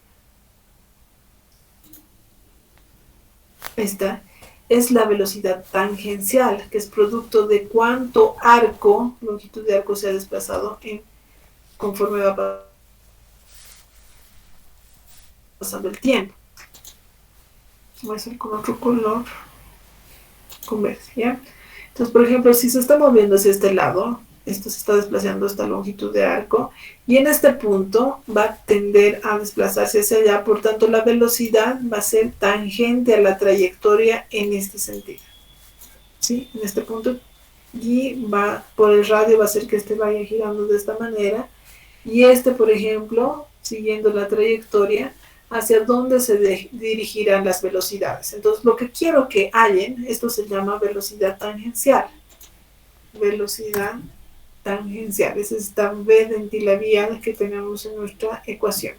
[SPEAKER 1] esta es la velocidad tangencial, que es producto de cuánto arco, longitud de arco se ha desplazado conforme va pasando el tiempo. Voy a hacer con otro color, con verde, ¿ya? Entonces, por ejemplo, si se está moviendo hacia este lado, esto se está desplazando esta longitud de arco, y en este punto va a tender a desplazarse hacia allá, por tanto la velocidad va a ser tangente a la trayectoria en este sentido, ¿sí? En este punto, y va por el radio, va a hacer que este vaya girando de esta manera, y este, por ejemplo, siguiendo la trayectoria, hacia dónde se dirigirán las velocidades. Entonces, lo que quiero que hallen, esto se llama velocidad tangencial. Velocidad tangencial, es esta V dentilabial que tenemos en nuestra ecuación.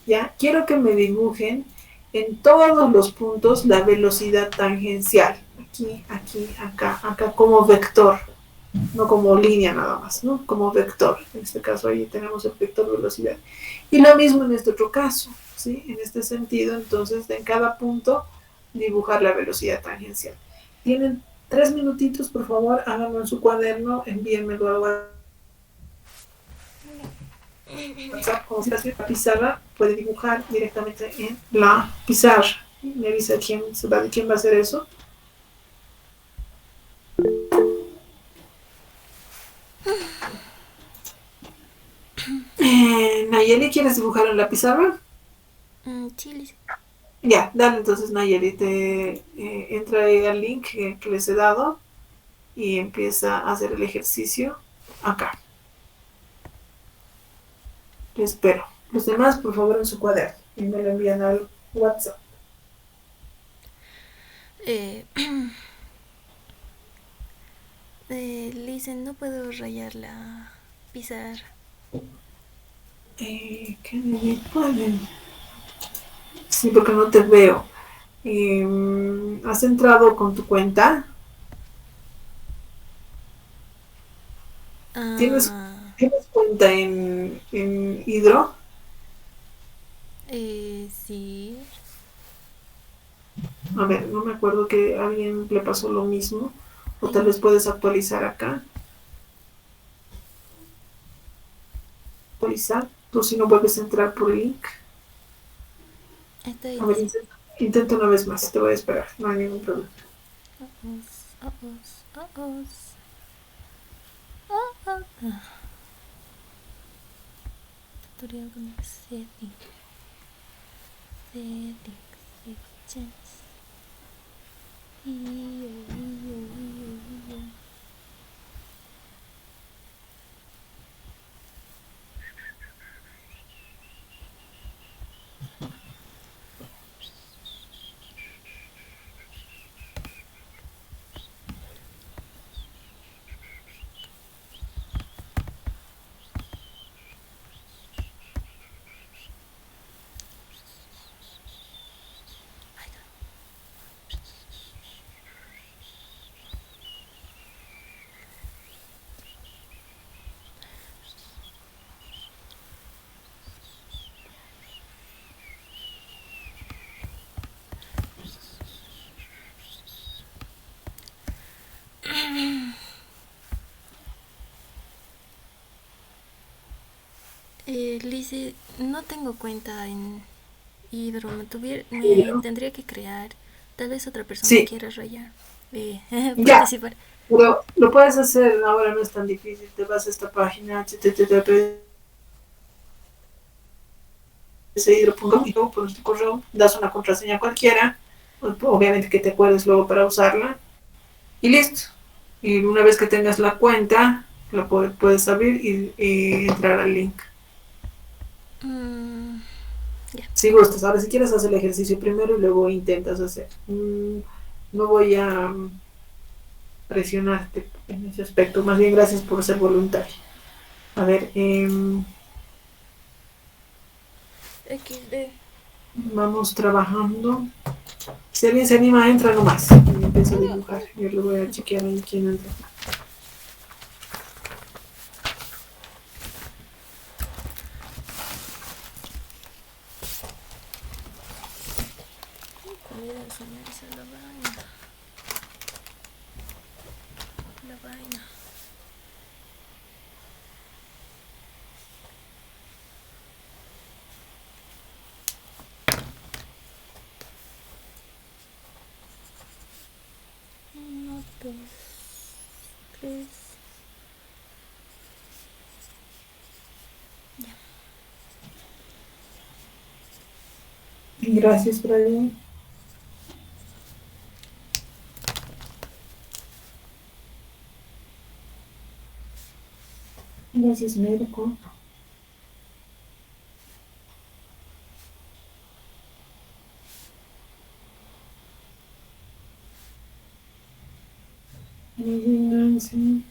[SPEAKER 1] ¿Ya? Quiero que me dibujen en todos los puntos la velocidad tangencial. Aquí, aquí, acá, acá como vector. No como línea nada más, ¿no? Como vector. En este caso ahí tenemos el vector velocidad. Y lo mismo en este otro caso, ¿sí? En este sentido, entonces, en cada punto dibujar la velocidad tangencial. Tienen 3 minutitos, por favor, háganlo en su cuaderno, envíenmelo al WhatsApp. Como si la pizarra puede dibujar directamente en la pizarra. Me avisa quién va a hacer eso. Nayeli, ¿quieres dibujar en la pizarra?
[SPEAKER 5] Sí, Liz.
[SPEAKER 1] Ya, dale entonces Nayeli, entra ahí al link que les he dado y empieza a hacer el ejercicio acá. Te espero. Los demás, por favor, en su cuaderno y me lo envían al WhatsApp.
[SPEAKER 5] Liz, no puedo rayar la pizarra.
[SPEAKER 1] ¿Qué pueden? Sí, porque no te veo. ¿Has entrado con tu cuenta? ¿Tienes cuenta en Hydro?
[SPEAKER 5] Sí.
[SPEAKER 1] A ver, no me acuerdo que a alguien le pasó lo mismo. O tal vez puedes actualizar acá. Actualizar. Tú si no vuelves a entrar por el link.
[SPEAKER 5] Estoy.
[SPEAKER 1] A ver, intenta una vez más. Te voy a esperar. No hay ningún problema.
[SPEAKER 5] Tutorial con setting. Sections. Lizzie, no tengo cuenta en Hydro. Me tendría que crear. Tal vez otra persona quiera rayar. Participar.
[SPEAKER 1] Pero lo puedes hacer ahora, no es tan difícil. Te vas a esta página http://hydro.com y luego pones tu correo, das una contraseña cualquiera obviamente que te acuerdes luego para usarla, y listo. Y una vez que tengas la cuenta, la puedes abrir y entrar al link.
[SPEAKER 5] Ya.
[SPEAKER 1] Si gustas, ahora si quieres hacer el ejercicio primero y luego intentas hacer. No voy a presionarte en ese aspecto, más bien gracias por ser voluntario. A ver,
[SPEAKER 5] XD.
[SPEAKER 1] vamos trabajando. Si alguien se anima, entra nomás. Y empiezo a dibujar. Yo lo voy a chequear ahí quién entra.
[SPEAKER 5] Comida al sumerse la vaina. La vaina. Uno, dos, tres.
[SPEAKER 1] Gracias, Brian. Gracias, médico. Nancy.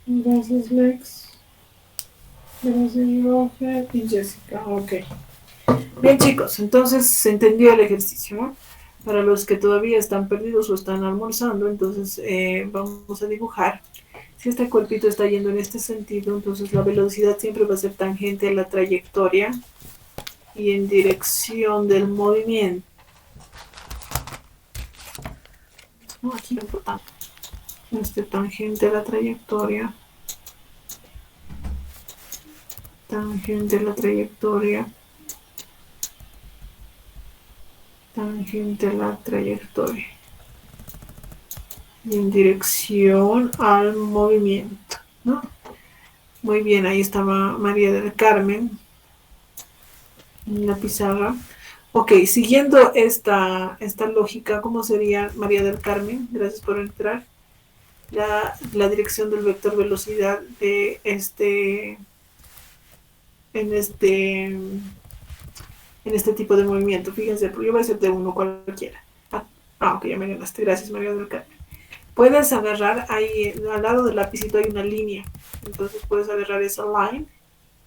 [SPEAKER 1] Gracias, Lex. Gracias, Roger y Jessica. Ok. Bien, chicos, entonces se entendió el ejercicio, ¿no? Para los que todavía están perdidos o están almorzando, entonces vamos a dibujar. Si este cuerpito está yendo en este sentido, entonces la velocidad siempre va a ser tangente a la trayectoria y en dirección del movimiento. No, aquí lo importante. Tangente a la trayectoria. Tangente a la trayectoria. Tangente a la trayectoria. Y en dirección al movimiento, ¿no? Muy bien, ahí estaba María del Carmen en la pizarra. Ok, siguiendo esta lógica, ¿cómo sería María del Carmen? Gracias por entrar. La dirección del vector velocidad de en este tipo de movimiento. Fíjense, yo voy a hacer de uno cualquiera. Ok, ya me ganaste. Gracias, María del Carmen. Puedes agarrar ahí, al lado del lapicito hay una línea. Entonces puedes agarrar esa line,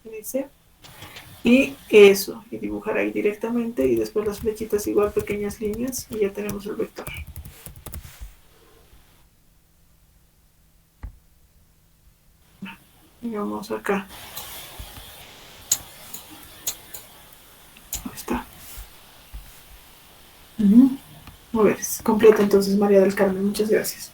[SPEAKER 1] dice, y eso, y dibujar ahí directamente, y después las flechitas igual, pequeñas líneas, y ya tenemos el vector. Digamos acá. Ahí está. A ver, es completa entonces María del Carmen, muchas gracias.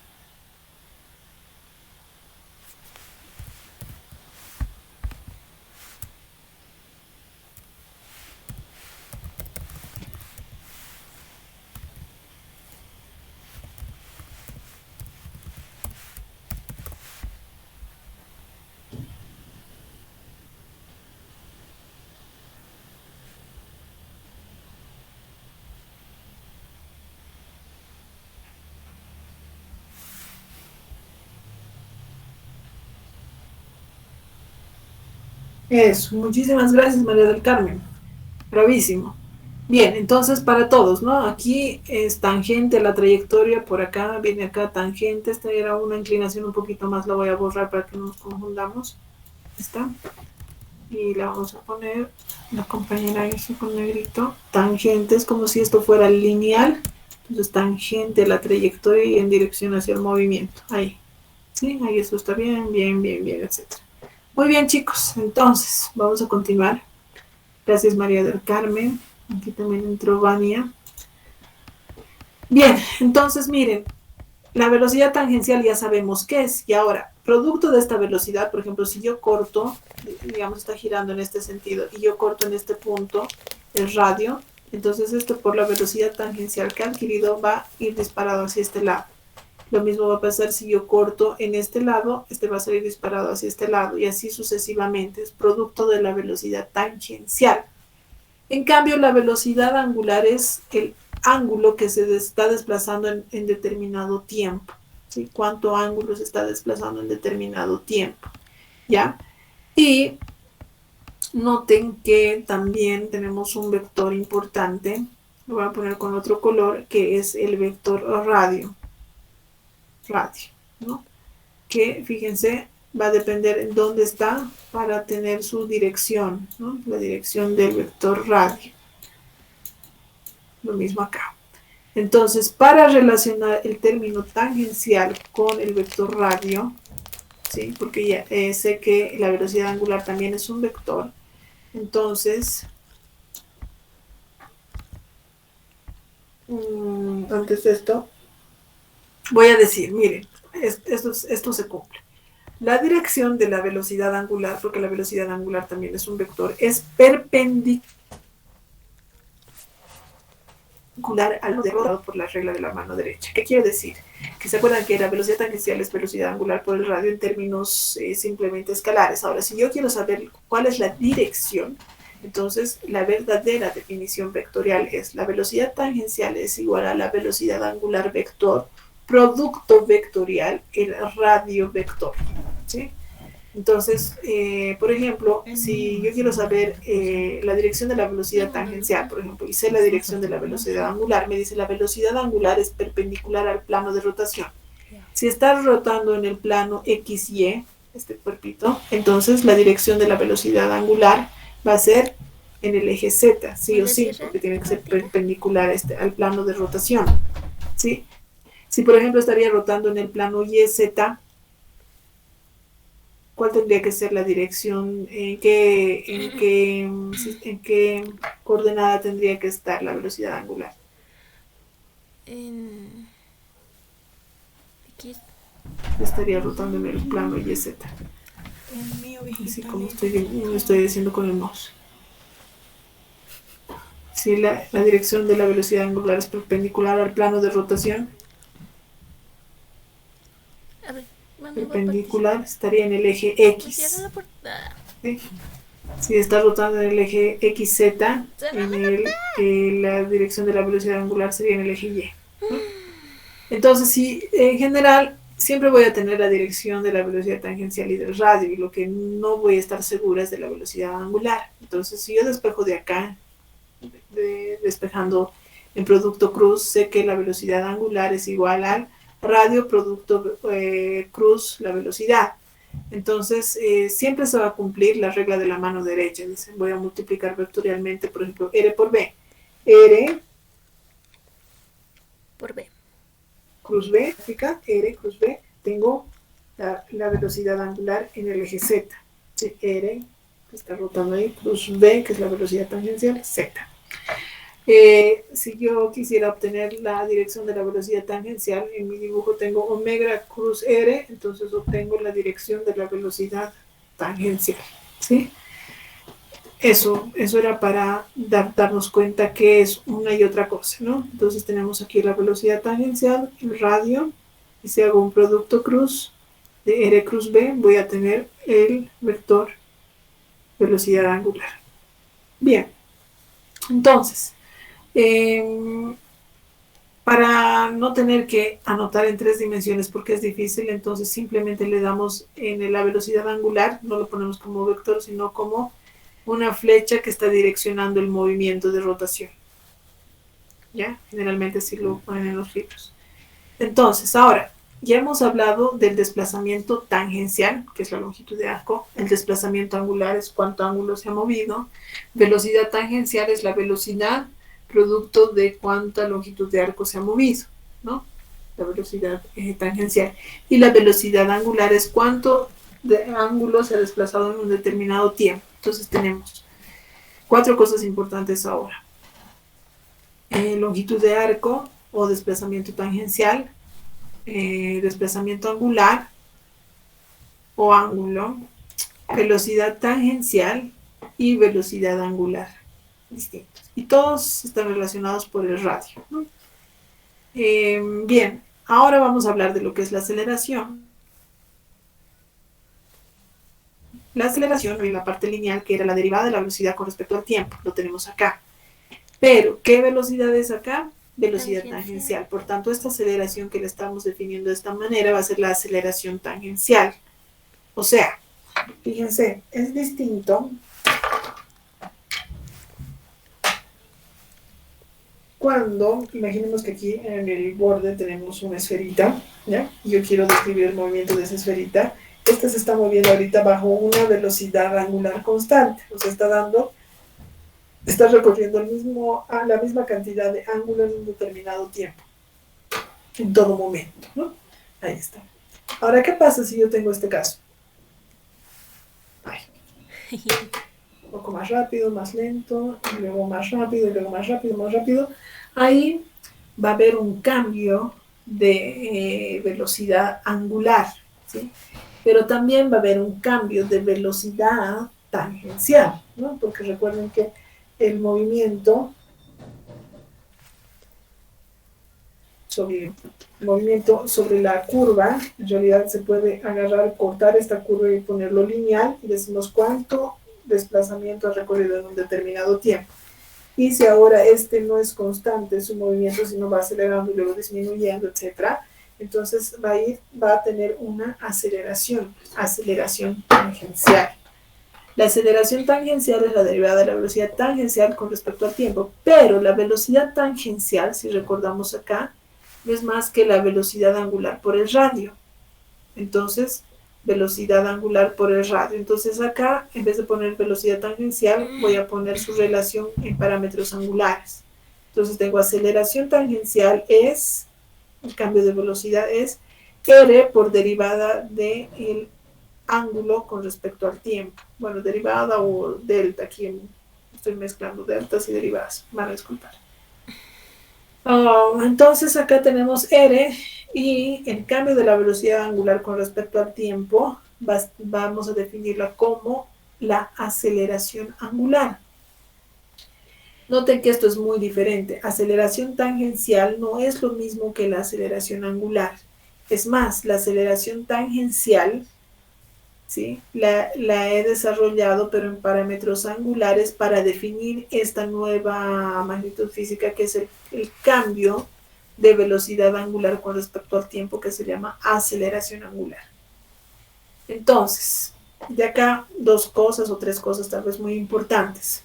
[SPEAKER 1] Eso, muchísimas gracias María del Carmen. Bravísimo. Bien, entonces para todos, ¿no? Aquí es tangente la trayectoria, por acá, viene acá tangente, esta era una inclinación un poquito más, la voy a borrar para que no nos confundamos. Está. Y la vamos a poner, la compañera eso con negrito. Tangente es como si esto fuera lineal, entonces tangente la trayectoria y en dirección hacia el movimiento. Ahí. Sí, ahí eso está bien, bien, bien, bien, etcétera. Muy bien, chicos, entonces vamos a continuar. Gracias, María del Carmen. Aquí también entró Vania. Bien, entonces miren, la velocidad tangencial ya sabemos qué es. Y ahora, producto de esta velocidad, por ejemplo, si yo corto, digamos, está girando en este sentido, y yo corto en este punto el radio, entonces esto por la velocidad tangencial que ha adquirido va a ir disparado hacia este lado. Lo mismo va a pasar si yo corto en este lado, este va a salir disparado hacia este lado, y así sucesivamente. Es producto de la velocidad tangencial. En cambio, la velocidad angular es el ángulo que se está desplazando en determinado tiempo. ¿Sí? ¿Cuánto ángulo se está desplazando en determinado tiempo? ¿Ya? Y noten que también tenemos un vector importante, lo voy a poner con otro color, que es el vector radio, ¿no? Que, fíjense, va a depender en dónde está para tener su dirección, ¿no? La dirección del vector radio. Lo mismo acá. Entonces, para relacionar el término tangencial con el vector radio, ¿sí? Porque ya sé que la velocidad angular también es un vector, entonces, antes de esto, voy a decir, miren, esto se cumple. La dirección de la velocidad angular, porque la velocidad angular también es un vector, es perpendicular al derrotado por la regla de la mano derecha. ¿Qué quiere decir? Que se acuerdan que la velocidad tangencial es velocidad angular por el radio en términos simplemente escalares. Ahora, si yo quiero saber cuál es la dirección, entonces la verdadera definición vectorial es la velocidad tangencial es igual a la velocidad angular vector, producto vectorial, el radio vector. ¿Sí? Entonces, por ejemplo, si yo quiero saber la dirección de la velocidad tangencial, por ejemplo, y sé la dirección de la velocidad angular, me dice la velocidad angular es perpendicular al plano de rotación. Si está rotando en el plano XY, este cuerpito, entonces la dirección de la velocidad angular va a ser en el eje Z, sí o sí, porque tiene que ser perpendicular al plano de rotación. ¿Sí? Si, por ejemplo, estaría rotando en el plano YZ, ¿cuál tendría que ser la dirección? ¿En qué coordenada tendría que estar la velocidad angular?
[SPEAKER 5] En X.
[SPEAKER 1] Estaría rotando en el plano YZ. Así como estoy diciendo con el mouse. Si la dirección de la velocidad angular es perpendicular al plano de rotación,
[SPEAKER 5] A ver,
[SPEAKER 1] perpendicular estaría en el eje X. ¿Sí? Si está rotando en el eje XZ, la dirección de la velocidad angular sería en el eje Y. ¿No? Entonces, sí, en general, siempre voy a tener la dirección de la velocidad tangencial y del radio, y lo que no voy a estar segura es de la velocidad angular. Entonces, si yo despejo de acá, despejando en producto cruz, sé que la velocidad angular es igual al radio producto cruz, la velocidad. Entonces, siempre se va a cumplir la regla de la mano derecha. Dicen, voy a multiplicar vectorialmente, por ejemplo, R por B. R
[SPEAKER 5] por B.
[SPEAKER 1] Cruz B, R cruz B, tengo la velocidad angular en el eje Z. ¿Sí? R, que está rotando ahí, cruz B, que es la velocidad tangencial, Z. Si yo quisiera obtener la dirección de la velocidad tangencial, en mi dibujo tengo omega cruz R, entonces obtengo la dirección de la velocidad tangencial. ¿Sí? Eso era para darnos cuenta que es una y otra cosa, ¿no? Entonces tenemos aquí la velocidad tangencial, el radio, y si hago un producto cruz de R cruz B, voy a tener el vector velocidad angular. Bien, entonces, para no tener que anotar en 3 dimensiones porque es difícil, entonces simplemente le damos en la velocidad angular, no lo ponemos como vector, sino como una flecha que está direccionando el movimiento de rotación. ¿Ya? Generalmente así lo ponen en los libros. Entonces, ahora, ya hemos hablado del desplazamiento tangencial, que es la longitud de arco. El desplazamiento angular es cuánto ángulo se ha movido. Velocidad tangencial es la velocidad producto de cuánta longitud de arco se ha movido, ¿no? La velocidad tangencial. Y la velocidad angular es cuánto de ángulo se ha desplazado en un determinado tiempo. Entonces tenemos 4 cosas importantes ahora. Longitud de arco, o desplazamiento tangencial, desplazamiento angular o ángulo, velocidad tangencial y velocidad angular, distintos. Y todos están relacionados por el radio, ¿no? Bien, ahora vamos a hablar de lo que es la aceleración. La aceleración en la parte lineal, que era la derivada de la velocidad con respecto al tiempo, lo tenemos acá. Pero, ¿qué velocidad es acá? Velocidad tangencial. Por tanto, esta aceleración que le estamos definiendo de esta manera va a ser la aceleración tangencial. O sea, fíjense, es distinto cuando, imaginemos que aquí en el borde tenemos una esferita, ¿ya? Y yo quiero describir el movimiento de esa esferita. Esta se está moviendo ahorita bajo una velocidad angular constante, o sea, está recorriendo la misma cantidad de ángulo en un determinado tiempo, en todo momento, ¿no? Ahí está. Ahora, ¿qué pasa si yo tengo este caso? Ay. Un poco más rápido, más lento, y luego más rápido, y luego más rápido, más rápido. Ahí va a haber un cambio de velocidad angular, ¿sí? Pero también va a haber un cambio de velocidad tangencial, ¿no? Porque recuerden que el movimiento sobre la curva, en realidad se puede agarrar, cortar esta curva y ponerlo lineal, y decimos cuánto desplazamiento ha recorrido en un determinado tiempo. Y si ahora este no es constante su movimiento, sino va acelerando y luego disminuyendo, etcétera, entonces va a tener una aceleración tangencial. La aceleración tangencial es la derivada de la velocidad tangencial con respecto al tiempo, pero la velocidad tangencial, si recordamos acá, no es más que la velocidad angular por el radio. Entonces, velocidad angular por el radio. Entonces acá, en vez de poner velocidad tangencial, voy a poner su relación en parámetros angulares. Entonces tengo aceleración tangencial es, el cambio de velocidad es R por derivada del ángulo con respecto al tiempo. Bueno, derivada o delta, aquí estoy mezclando deltas y derivadas, van a disculpar. Entonces acá tenemos R y el cambio de la velocidad angular con respecto al tiempo vamos a definirla como la aceleración angular. Noten que esto es muy diferente. Aceleración tangencial no es lo mismo que la aceleración angular. Es más, la aceleración tangencial, ¿sí? La he desarrollado, pero en parámetros angulares para definir esta nueva magnitud física que es el cambio de velocidad angular con respecto al tiempo, que se llama aceleración angular. Entonces, de acá dos cosas o tres cosas tal vez muy importantes.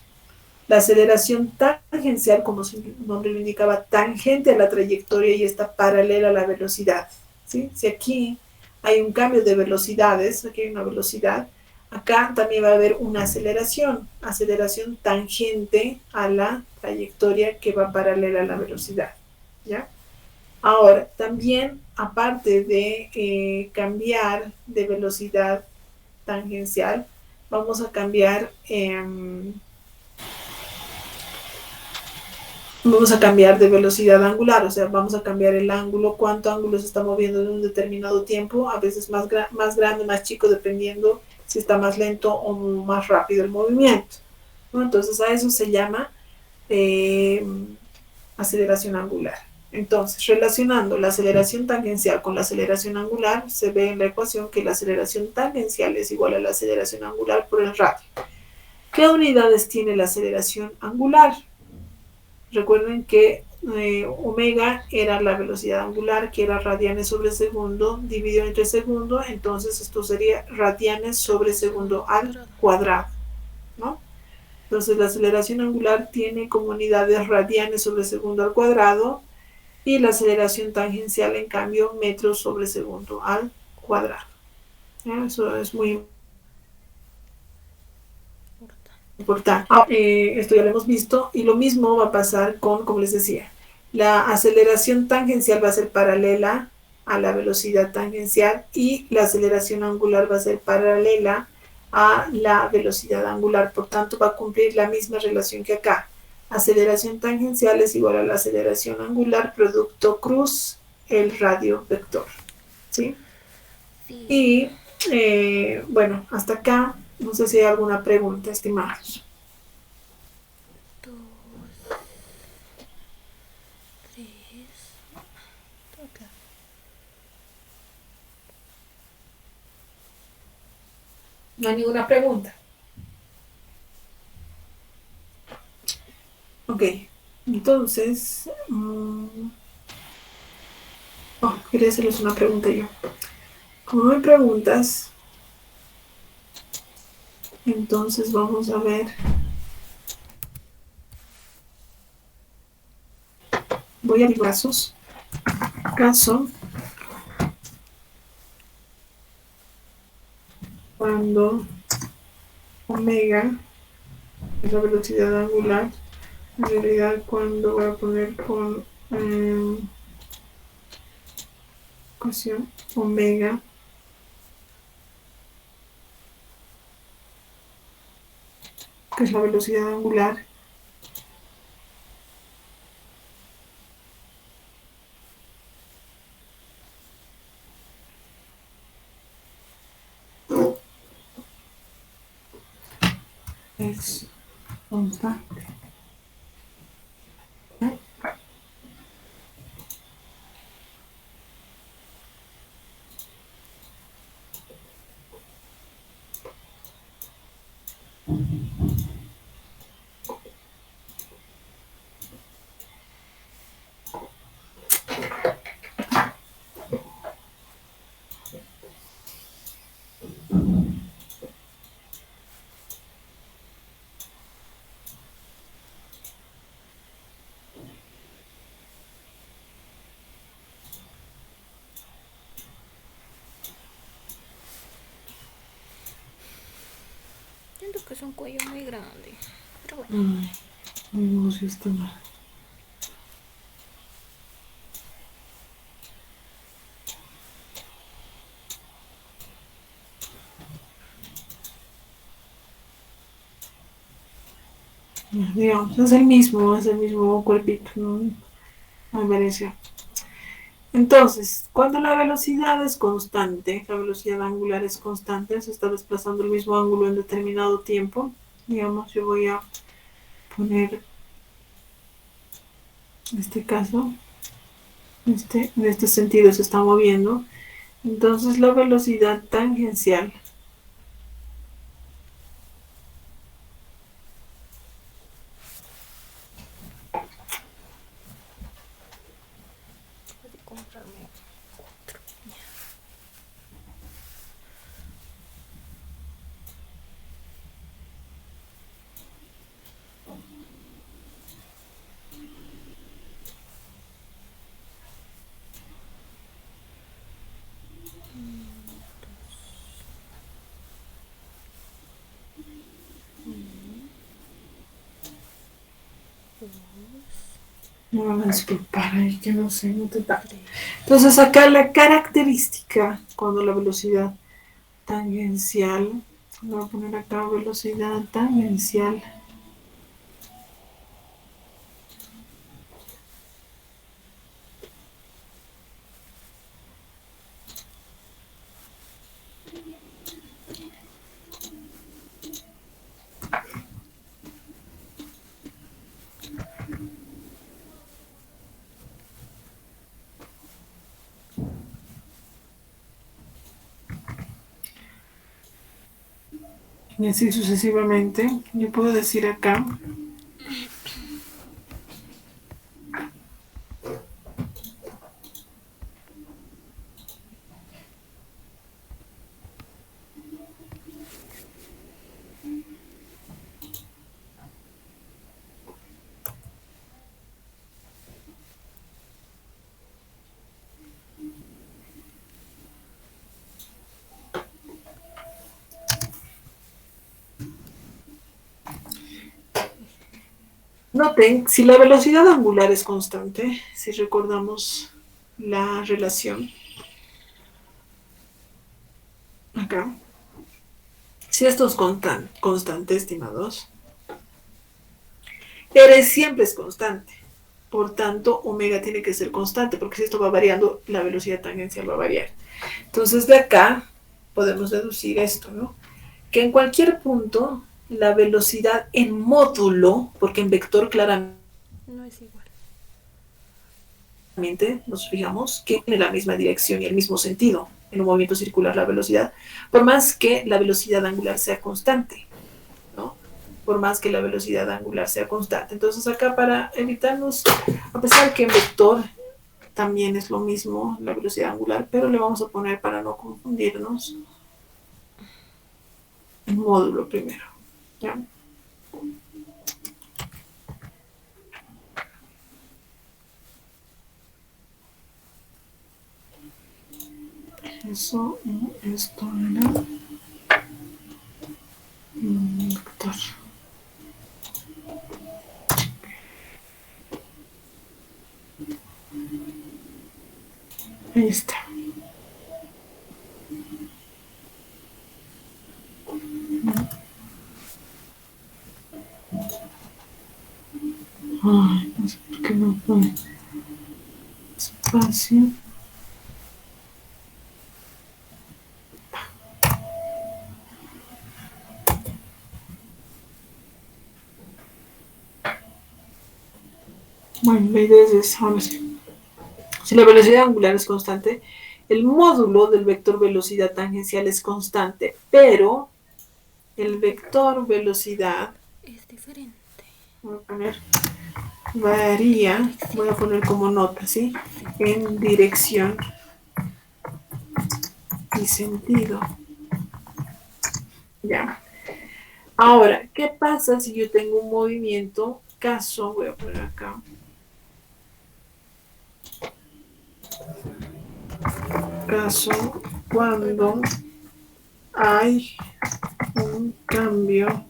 [SPEAKER 1] La aceleración tangencial, como su nombre lo indicaba, tangente a la trayectoria y está paralela a la velocidad, ¿sí? Si aquí hay un cambio de velocidades, aquí hay una velocidad, acá también va a haber una aceleración tangente a la trayectoria que va paralela a la velocidad, ¿ya? Ahora, también, aparte de cambiar de velocidad tangencial, vamos a cambiar de velocidad angular, o sea, vamos a cambiar el ángulo, cuánto ángulo se está moviendo en un determinado tiempo, a veces más grande, más chico, dependiendo si está más lento o más rápido el movimiento, ¿no? Entonces a eso se llama aceleración angular. Entonces, relacionando la aceleración tangencial con la aceleración angular, se ve en la ecuación que la aceleración tangencial es igual a la aceleración angular por el radio. ¿Qué unidades tiene la aceleración angular? Recuerden que omega era la velocidad angular, que era radianes sobre segundo, dividido entre segundo, entonces esto sería radianes sobre segundo al cuadrado, ¿no? Entonces la aceleración angular tiene como unidades radianes sobre segundo al cuadrado, y la aceleración tangencial, en cambio, metros sobre segundo al cuadrado. ¿Ya? Eso es muy importante. Esto ya lo hemos visto, y lo mismo va a pasar con, como les decía, la aceleración tangencial va a ser paralela a la velocidad tangencial y la aceleración angular va a ser paralela a la velocidad angular. Por tanto, va a cumplir la misma relación que acá. aceleración tangencial es igual a la aceleración angular producto cruz el radio vector, ¿sí?
[SPEAKER 5] Sí.
[SPEAKER 1] Y bueno, hasta acá, no sé si hay alguna pregunta, estimados.
[SPEAKER 5] 2, 3. Toca.
[SPEAKER 1] ¿No hay ninguna pregunta? Ok, entonces, quería hacerles una pregunta yo. Como no hay preguntas, entonces vamos a ver. Voy a abrir brazos. Caso cuando omega es la velocidad angular, en realidad cuando voy a poner con ecuación omega que es la velocidad angular, es constante.
[SPEAKER 5] Siento que es un cuello muy grande. Pero bueno.
[SPEAKER 1] No sé si está mal. Digamos, es el mismo cuerpito, no hay variación. Entonces, cuando la velocidad es constante, la velocidad angular es constante, se está desplazando el mismo ángulo en determinado tiempo. Digamos, yo voy a poner, en este caso, en este sentido se está moviendo. Entonces, la velocidad tangencial
[SPEAKER 5] Voy a comprarme otro.
[SPEAKER 1] no van a disculpar ahí que no sé, no te da. Entonces, acá la característica, cuando la velocidad tangencial, voy a poner acá velocidad tangencial. Y así sucesivamente, yo puedo decir acá noten, si la velocidad angular es constante, si recordamos la relación acá, si esto es constante, estimados, R siempre es constante. Por tanto, omega tiene que ser constante, porque si esto va variando, la velocidad tangencial va a variar. Entonces, de acá podemos deducir esto, ¿no? Que en cualquier punto, la velocidad en módulo, porque en vector claramente
[SPEAKER 5] No es igual.
[SPEAKER 1] nos fijamos que tiene la misma dirección y el mismo sentido en un movimiento circular la velocidad, por más que la velocidad angular sea constante, ¿no? Por más que la velocidad angular sea constante. Entonces acá para evitarnos, a pesar que en vector también es lo mismo la velocidad angular, pero le vamos a poner para no confundirnos el módulo primero, ¿ya? Eso, esto era vector. Ahí está. Ay, no sé por qué no pone espacio. Bueno, la idea es esa. Ahora sí. Si la velocidad angular es constante, el módulo del vector velocidad tangencial es constante, pero el vector velocidad,
[SPEAKER 5] Es diferente.
[SPEAKER 1] voy a poner, varía, voy a poner como nota, ¿sí? En dirección y sentido. Ya. Ahora, ¿qué pasa si yo tengo un movimiento? Caso, voy a poner acá. Caso cuando hay un cambio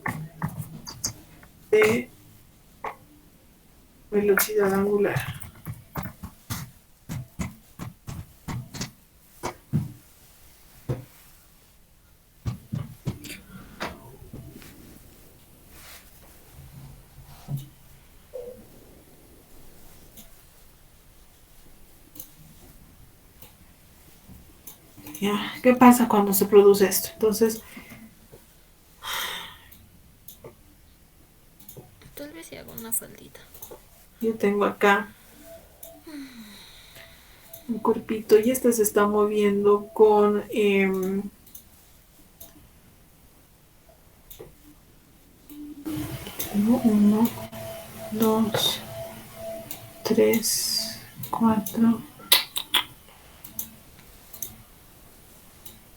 [SPEAKER 1] de velocidad angular. ¿Ya? ¿Qué pasa cuando se produce esto? Entonces,
[SPEAKER 5] Tal vez si hago una faldita.
[SPEAKER 1] yo tengo acá un cuerpito y este se está moviendo con 1, 2, 3, 4,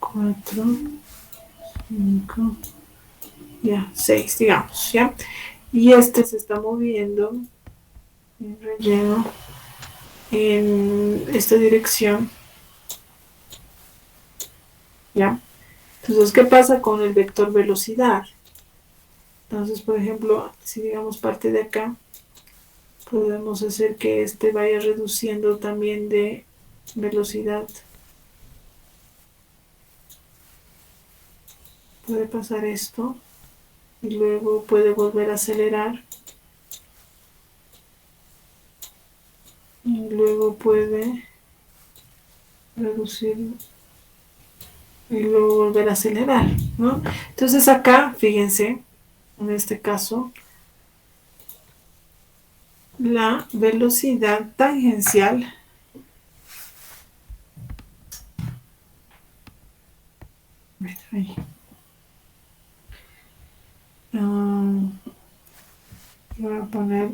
[SPEAKER 1] 4, 5, ya, 6, digamos, ¿ya? Y este se está moviendo en relleno en esta dirección, ¿ya? Entonces, ¿qué pasa con el vector velocidad? Entonces, por ejemplo, si digamos parte de acá, podemos hacer que este vaya reduciendo también de velocidad. Puede pasar esto y luego puede volver a acelerar y luego puede reducir y luego volver a acelerar, ¿no? Entonces acá, fíjense, en este caso, la velocidad tangencial ahí. Voy a poner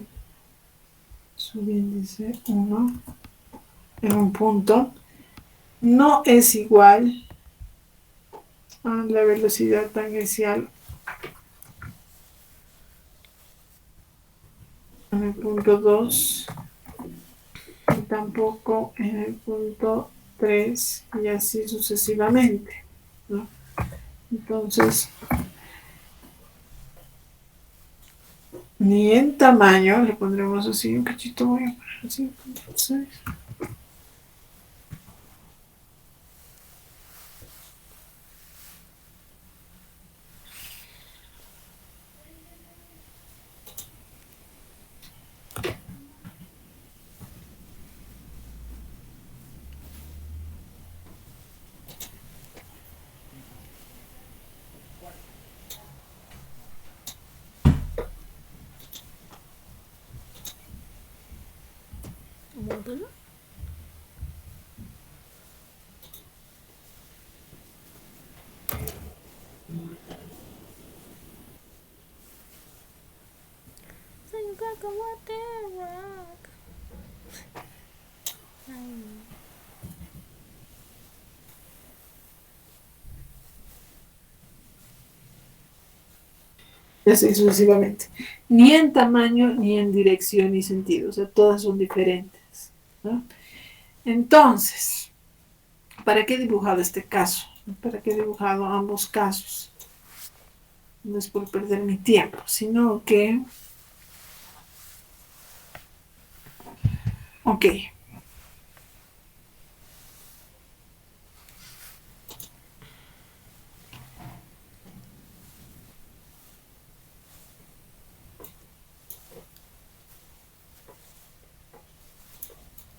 [SPEAKER 1] subíndice 1 en un punto. No es igual a la velocidad tangencial en el punto 2 y tampoco en el punto 3 y así sucesivamente, ¿no? Entonces, ni en tamaño, le pondremos así un cachito, voy a poner así, entonces,
[SPEAKER 5] módulo. Soy un cacahuate rock. Ay.
[SPEAKER 1] Y así sucesivamente. Ni en tamaño, ni en dirección, ni sentido. O sea, todas son diferentes, ¿no? Entonces, ¿para qué he dibujado este caso? ¿Para qué he dibujado ambos casos? No es por perder mi tiempo, sino que... Ok.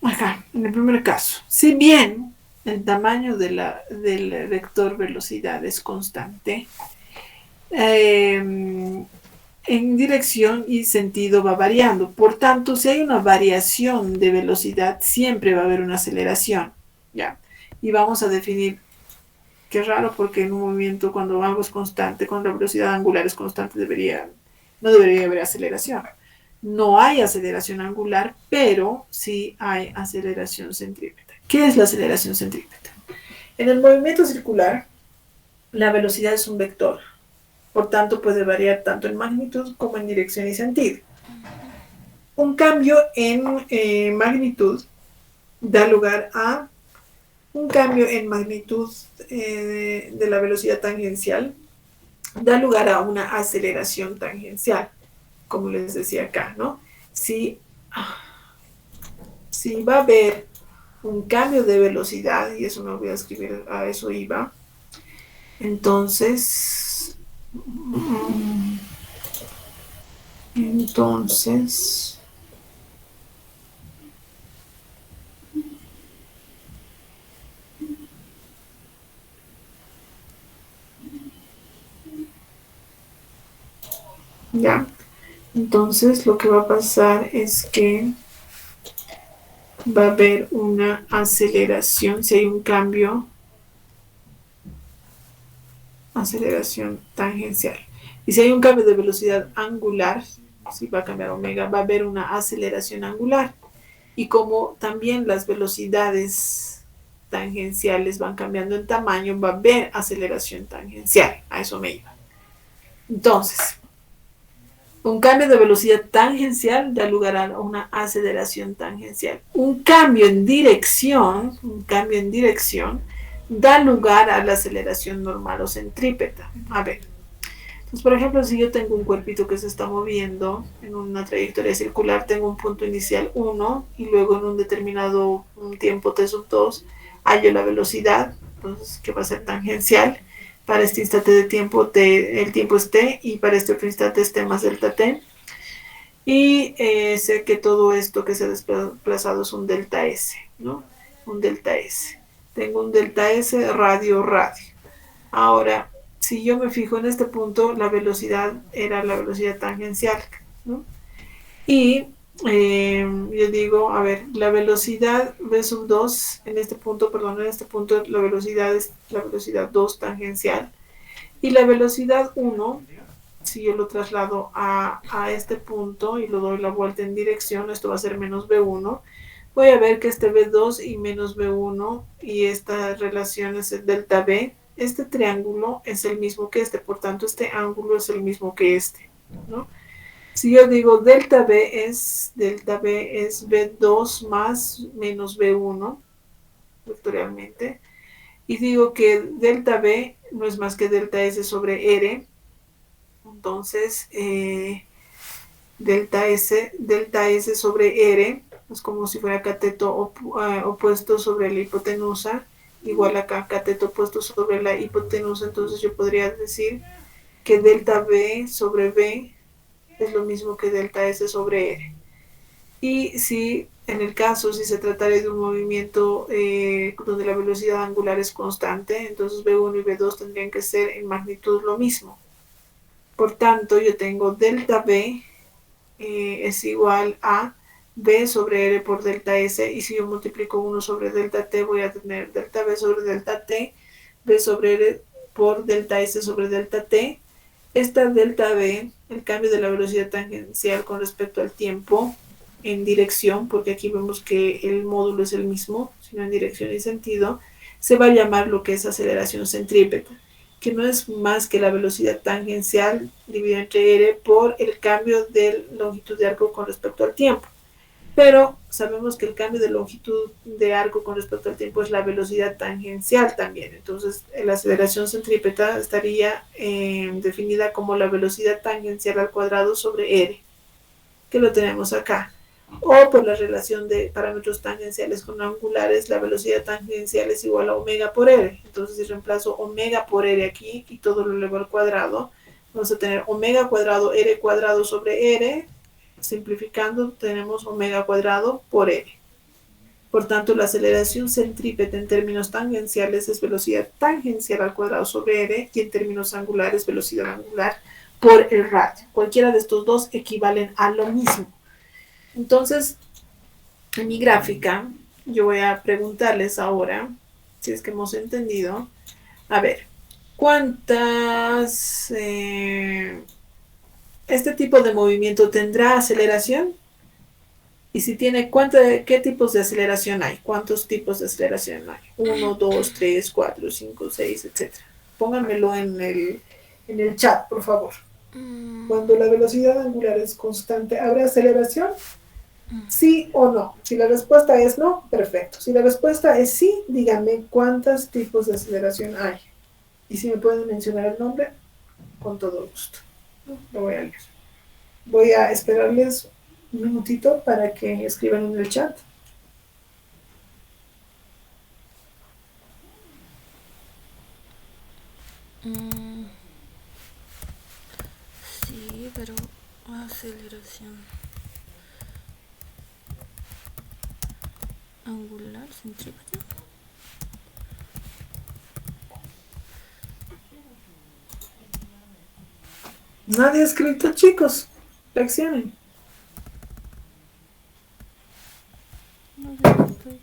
[SPEAKER 1] Acá, en el primer caso, si bien el tamaño del vector velocidad es constante, en dirección y sentido va variando. Por tanto, si hay una variación de velocidad, siempre va a haber una aceleración, ¿ya? Y vamos a definir, qué raro, porque en un movimiento, cuando algo es constante, cuando la velocidad angular es constante, no debería haber aceleración. No hay aceleración angular, pero sí hay aceleración centrípeta. ¿Qué es la aceleración centrípeta? En el movimiento circular, la velocidad es un vector. Por tanto, puede variar tanto en magnitud como en dirección y sentido. Un cambio en magnitud da lugar a un cambio en magnitud de la velocidad tangencial, da lugar a una aceleración tangencial, como les decía acá, ¿no? Si va a haber un cambio de velocidad, y eso me voy a escribir, a eso iba, entonces, ya, entonces lo que va a pasar es que va a haber una aceleración, si hay un cambio, aceleración tangencial. Y si hay un cambio de velocidad angular, si va a cambiar omega, va a haber una aceleración angular. Y como también las velocidades tangenciales van cambiando en tamaño, va a haber aceleración tangencial. A eso me iba. Entonces, un cambio de velocidad tangencial da lugar a una aceleración tangencial. Un cambio en dirección da lugar a la aceleración normal o centrípeta. A ver, entonces, por ejemplo, si yo tengo un cuerpito que se está moviendo en una trayectoria circular, tengo un punto inicial 1 y luego en un determinado tiempo t sub 2 hallo la velocidad, entonces que va a ser tangencial. Para este instante de tiempo, el tiempo es t, y para este otro instante es t más delta t. Y sé que todo esto que se ha desplazado es un delta s, ¿no? Un delta s. Tengo un delta s radio. Ahora, si yo me fijo en este punto, la velocidad era la velocidad tangencial, ¿no? Y yo digo, a ver, la velocidad v sub 2, en este punto la velocidad es la velocidad 2 tangencial. Y la velocidad 1, si yo lo traslado a este punto y lo doy la vuelta en dirección, esto va a ser menos v1. Voy a ver que este v2 y menos v1 y esta relación es el delta v. Este triángulo es el mismo que este, por tanto este ángulo es el mismo que este, ¿no? Si yo digo delta v es v2 más menos v1, vectorialmente, y digo que delta v no es más que delta s sobre r, entonces delta s sobre r es como si fuera cateto opuesto sobre la hipotenusa, igual acá cateto opuesto sobre la hipotenusa. Entonces yo podría decir que delta v sobre v es lo mismo que delta s sobre r. Y si en el caso, si se tratara de un movimiento donde la velocidad angular es constante, entonces v1 y v2 tendrían que ser en magnitud lo mismo. Por tanto, yo tengo delta v es igual a B sobre R por delta S, y si yo multiplico 1 sobre delta T, voy a tener delta B sobre delta T, B sobre R por delta S sobre delta T. Esta delta B, el cambio de la velocidad tangencial con respecto al tiempo en dirección, porque aquí vemos que el módulo es el mismo, sino en dirección y sentido, se va a llamar lo que es aceleración centrípeta, que no es más que la velocidad tangencial dividida entre R por el cambio de longitud de arco con respecto al tiempo. Pero sabemos que el cambio de longitud de arco con respecto al tiempo es la velocidad tangencial también. Entonces, la aceleración centrípeta estaría definida como la velocidad tangencial al cuadrado sobre R, que lo tenemos acá. O por la relación de parámetros tangenciales con angulares, la velocidad tangencial es igual a omega por R. Entonces, si reemplazo omega por R aquí y todo lo elevo al cuadrado, vamos a tener omega cuadrado R cuadrado sobre R. Simplificando, tenemos omega cuadrado por R. Por tanto, la aceleración centrípeta en términos tangenciales es velocidad tangencial al cuadrado sobre R, y en términos angulares, velocidad angular por el radio. Cualquiera de estos dos equivalen a lo mismo. Entonces, en mi gráfica, yo voy a preguntarles ahora, si es que hemos entendido, a ver, ¿cuántas... este tipo de movimiento tendrá aceleración? Y si tiene, ¿qué tipos de aceleración hay? ¿Cuántos tipos de aceleración hay? 1, 2, 3, 4, 5, 6, etc. Pónganmelo en el chat, por favor. Cuando la velocidad angular es constante, ¿habrá aceleración? ¿Sí o no? Si la respuesta es no, perfecto. Si la respuesta es sí, díganme cuántos tipos de aceleración hay. Y si me pueden mencionar el nombre, con todo gusto. Lo voy a leer. Voy a esperarles un minutito para que escriban en el chat.
[SPEAKER 5] Sí, pero aceleración angular centrípeta.
[SPEAKER 1] Nadie ha escrito, chicos. Reaccionen.
[SPEAKER 5] No sé, estoy...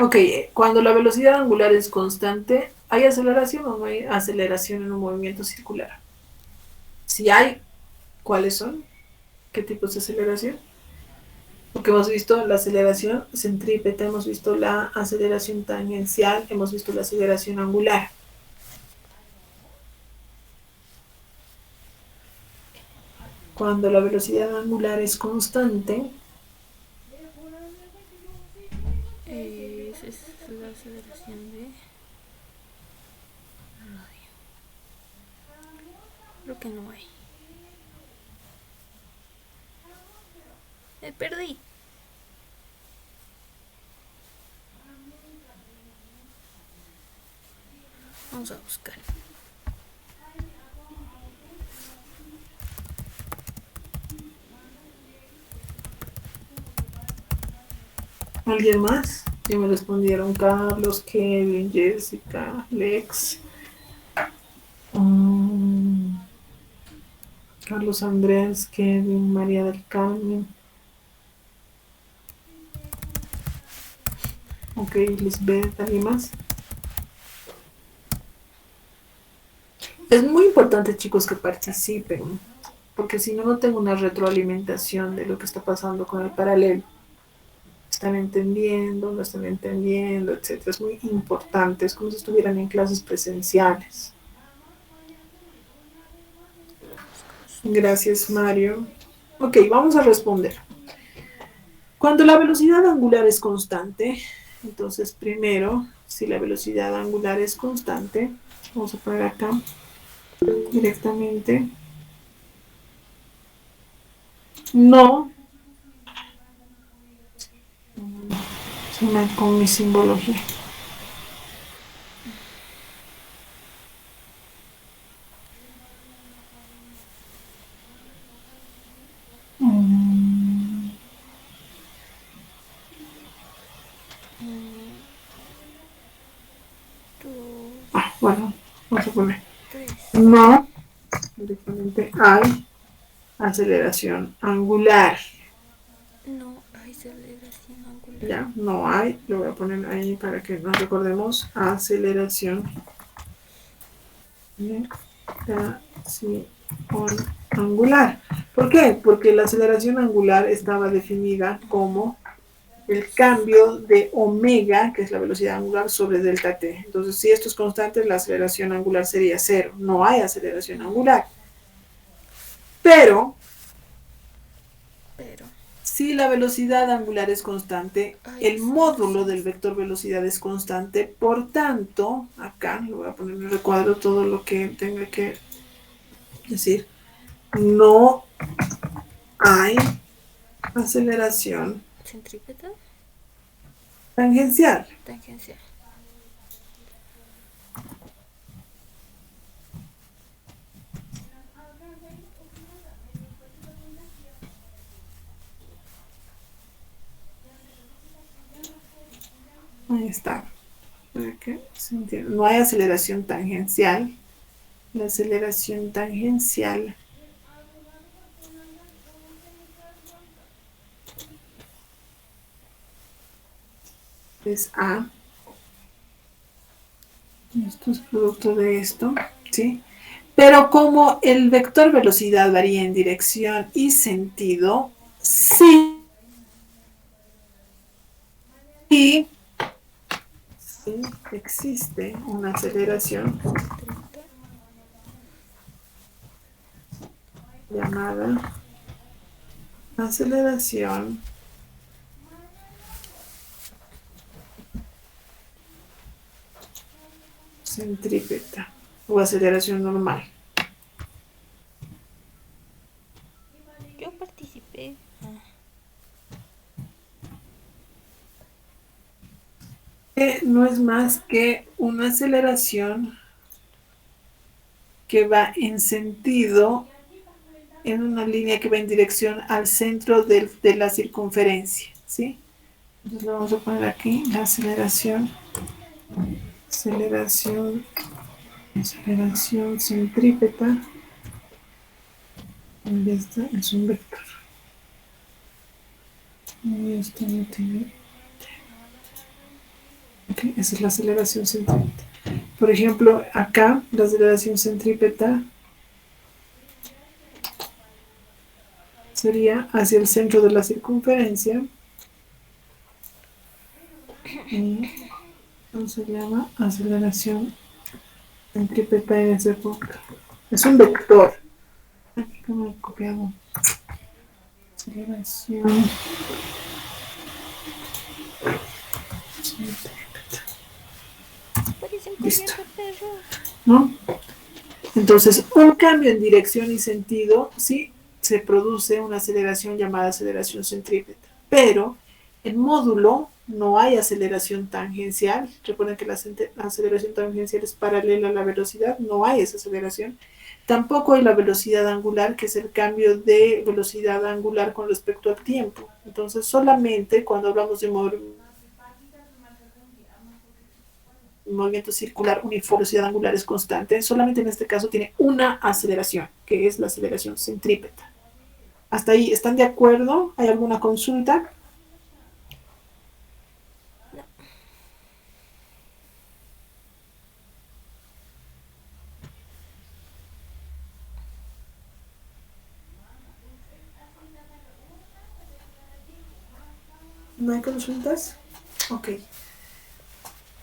[SPEAKER 1] Ok, cuando la velocidad angular es constante, ¿hay aceleración o no hay aceleración en un movimiento circular? Si hay, ¿cuáles son? ¿Qué tipos de aceleración? Porque hemos visto la aceleración centrípeta, hemos visto la aceleración tangencial, hemos visto la aceleración angular. Cuando la velocidad angular es constante,
[SPEAKER 5] esa es la aceleración de radio. Creo que no hay. Me perdí. Vamos a buscar.
[SPEAKER 1] ¿alguien más? Ya me respondieron Carlos, Kevin, Jessica, Lex, Carlos Andrés, Kevin, María del Carmen. Ok, Lisbeth, ¿alguien más? Es muy importante, chicos, que participen, porque si no, no tengo una retroalimentación de lo que está pasando con el paralelo. Están entendiendo, no están entendiendo, etcétera. Es muy importante, es como si estuvieran en clases presenciales. Gracias, Mario. Ok, vamos a responder. Cuando la velocidad angular es constante, entonces primero, si la velocidad angular es constante, vamos a poner acá directamente, no con mi simbología. Mm, bueno, vamos a poner. No, directamente hay aceleración angular.
[SPEAKER 5] No hay aceleración angular.
[SPEAKER 1] Ya, no hay. Lo voy a poner ahí para que nos recordemos. Aceleración angular. ¿Por qué? Porque la aceleración angular estaba definida como el cambio de omega, que es la velocidad angular, sobre delta t. Entonces, si esto es constante, la aceleración angular sería cero. No hay aceleración angular. Pero si la velocidad angular es constante, el módulo del vector velocidad es constante. Por tanto, acá lo voy a poner en el recuadro todo lo que tenga que decir. No hay aceleración
[SPEAKER 5] centrípeta
[SPEAKER 1] tangencial. Ahí está. Para que se entienda. No hay aceleración tangencial. La aceleración tangencial es A. Esto es producto de esto, ¿sí? Pero como el vector velocidad varía en dirección y sentido, sí existe una aceleración llamada aceleración centrípeta o aceleración normal.
[SPEAKER 5] Yo participé.
[SPEAKER 1] Que no es más que una aceleración que va en sentido, en una línea que va en dirección al centro de la circunferencia, ¿sí? Entonces lo vamos a poner aquí, la aceleración centrípeta. Y esta es un vector. Y esto no tiene. Ok, esa es la aceleración centrípeta. Por ejemplo, acá la aceleración centrípeta sería hacia el centro de la circunferencia. Y se llama aceleración centrípeta en ese punto. Es un vector. Aquí como he copiado. Aceleración centrípeta. Listo. ¿No? Entonces, un cambio en dirección y sentido, sí, se produce una aceleración llamada aceleración centrípeta. Pero en módulo no hay aceleración tangencial. Recuerden que la aceleración tangencial es paralela a la velocidad, no hay esa aceleración. Tampoco hay la velocidad angular, que es el cambio de velocidad angular con respecto al tiempo. Entonces, solamente cuando hablamos de movimiento circular uniforme, velocidad angular es constante, solamente en este caso tiene una aceleración, que es la aceleración centrípeta. ¿Hasta ahí están de acuerdo? ¿Hay alguna consulta? ¿No hay consultas? Ok.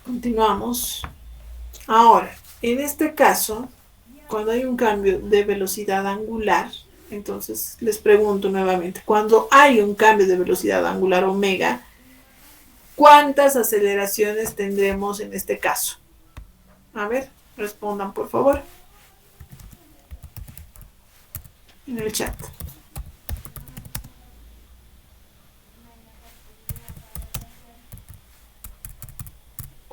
[SPEAKER 1] Continuamos. Ahora, en este caso, cuando hay un cambio de velocidad angular, entonces les pregunto nuevamente, cuando hay un cambio de velocidad angular omega, ¿cuántas aceleraciones tendremos en este caso? A ver, respondan por favor en el chat.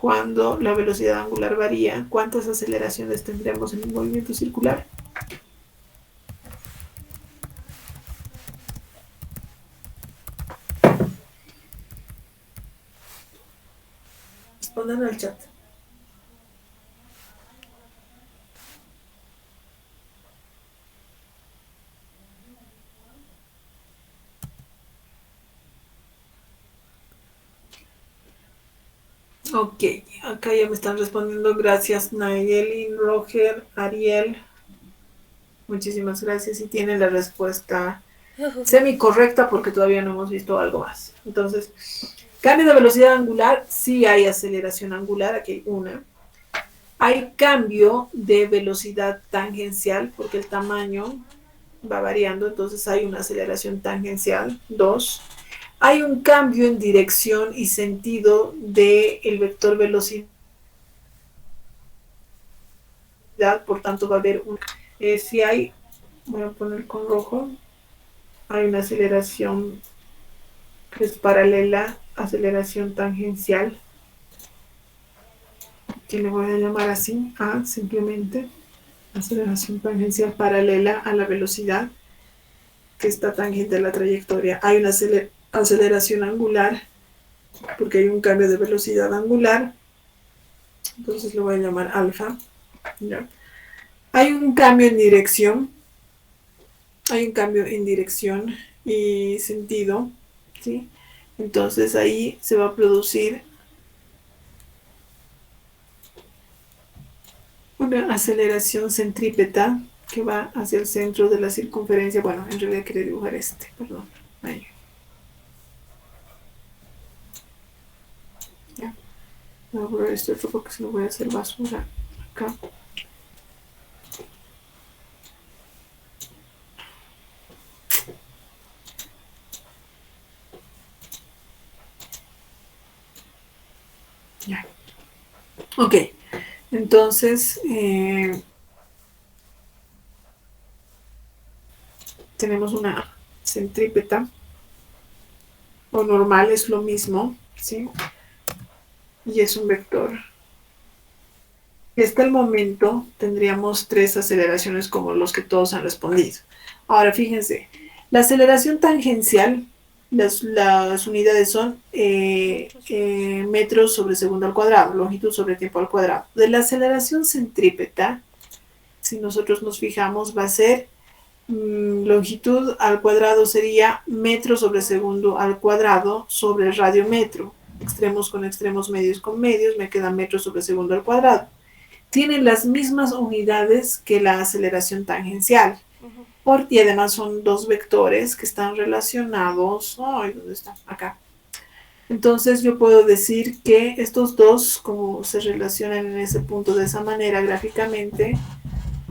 [SPEAKER 1] cuando la velocidad angular varía, ¿cuántas aceleraciones tendremos en un movimiento circular? Respondan al chat. Ok, acá ya me están respondiendo. Gracias, Nayeli, Roger, Ariel. Muchísimas gracias. Y tienen la respuesta semi correcta porque todavía no hemos visto algo más. Entonces, cambio de velocidad angular, sí hay aceleración angular, aquí hay una. Hay cambio de velocidad tangencial porque el tamaño va variando, entonces hay una aceleración tangencial. 2. Hay un cambio en dirección y sentido del vector velocidad, por tanto va a haber un... si hay, voy a poner con rojo, hay una aceleración que es paralela, aceleración tangencial, que le voy a llamar así, A, simplemente, aceleración tangencial paralela a la velocidad que está tangente a la trayectoria. Hay una aceleración angular, porque hay un cambio de velocidad angular, entonces lo voy a llamar alfa. ¿Ya? Hay un cambio en dirección, y sentido, ¿sí? Entonces ahí se va a producir una aceleración centrípeta que va hacia el centro de la circunferencia. Bueno, en realidad quería dibujar perdón. Ahí. Ya. Voy a borrar esto otro porque se lo voy a hacer basura acá. Ya. Ok. Entonces, tenemos una centrípeta, o normal, es lo mismo, ¿sí? Y es un vector. Y hasta el momento tendríamos 3 aceleraciones como los que todos han respondido. Ahora, fíjense, la aceleración tangencial, las unidades son metros sobre segundo al cuadrado, longitud sobre tiempo al cuadrado. De la aceleración centrípeta, si nosotros nos fijamos, va a ser longitud al cuadrado sería metro sobre segundo al cuadrado sobre radiometro. Extremos con extremos, medios con medios, me queda metro sobre segundo al cuadrado. Tienen las mismas unidades que la aceleración tangencial. Y además son 2 vectores que están relacionados. ¿Dónde están? Acá. Entonces yo puedo decir que estos dos, como se relacionan en ese punto de esa manera gráficamente,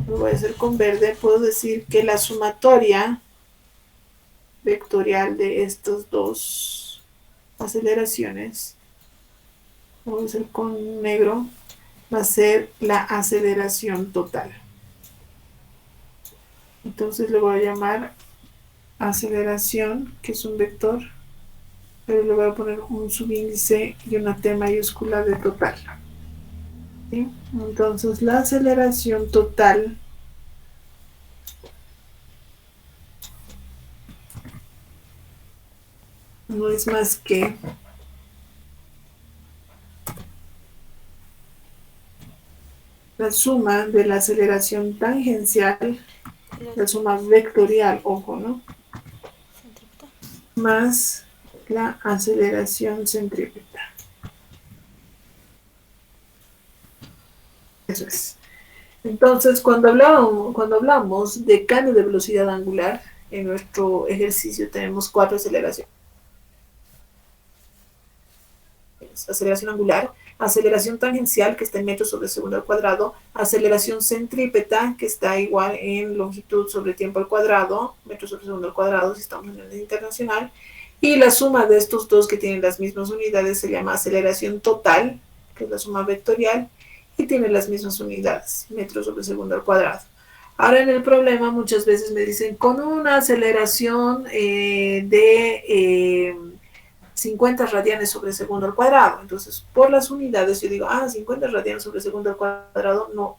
[SPEAKER 1] lo voy a hacer con verde, puedo decir que la sumatoria vectorial de estas 2 aceleraciones, lo voy a hacer con negro, va a ser la aceleración total. Entonces le voy a llamar aceleración, que es un vector, pero le voy a poner un subíndice y una T mayúscula de total. ¿Sí? Entonces la aceleración total no es más que la suma de la aceleración tangencial, la suma vectorial, ojo, ¿no? Más la aceleración centrípeta. Eso es. Entonces, cuando hablamos de cambio de velocidad angular, en nuestro ejercicio tenemos 4 aceleraciones. Aceleración angular, aceleración tangencial, que está en metros sobre segundo al cuadrado, aceleración centrípeta, que está igual en longitud sobre tiempo al cuadrado, metros sobre segundo al cuadrado, si estamos en el internacional, y la suma de estos dos que tienen las mismas unidades se llama aceleración total, que es la suma vectorial, y tiene las mismas unidades, metros sobre segundo al cuadrado. Ahora en el problema muchas veces me dicen, con una aceleración de 50 radianes sobre segundo al cuadrado. Entonces, por las unidades, yo digo, 50 radianes sobre segundo al cuadrado no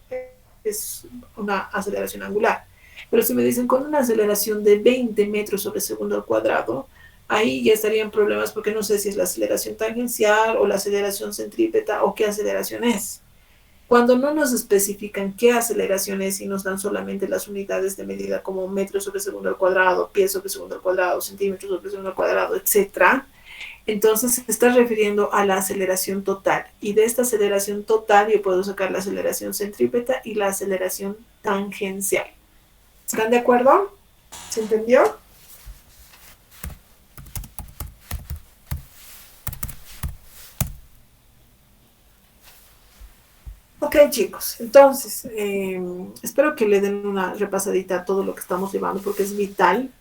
[SPEAKER 1] es una aceleración angular. Pero si me dicen con una aceleración de 20 metros sobre segundo al cuadrado, ahí ya estarían problemas porque no sé si es la aceleración tangencial o la aceleración centrípeta o qué aceleración es. Cuando no nos especifican qué aceleración es y nos dan solamente las unidades de medida como metros sobre segundo al cuadrado, pies sobre segundo al cuadrado, centímetros sobre segundo al cuadrado, etc., entonces se está refiriendo a la aceleración total. Y de esta aceleración total yo puedo sacar la aceleración centrípeta y la aceleración tangencial. ¿Están de acuerdo? ¿Se entendió? Ok, chicos, entonces espero que le den una repasadita a todo lo que estamos llevando porque es vital.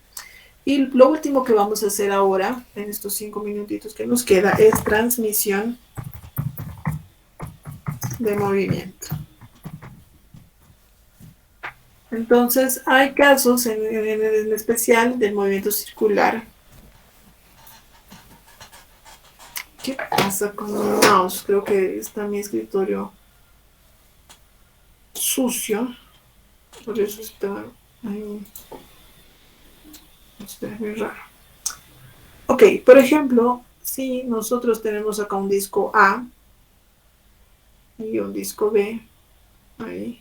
[SPEAKER 1] Y lo último que vamos a hacer ahora, en estos 5 minutitos que nos queda, es transmisión de movimiento. Entonces, hay casos en especial del movimiento circular. ¿Qué pasa con mi mouse? Creo que está mi escritorio sucio. Por eso está ahí. Está muy raro. Ok, por ejemplo, si nosotros tenemos acá un disco A y un disco B, ahí.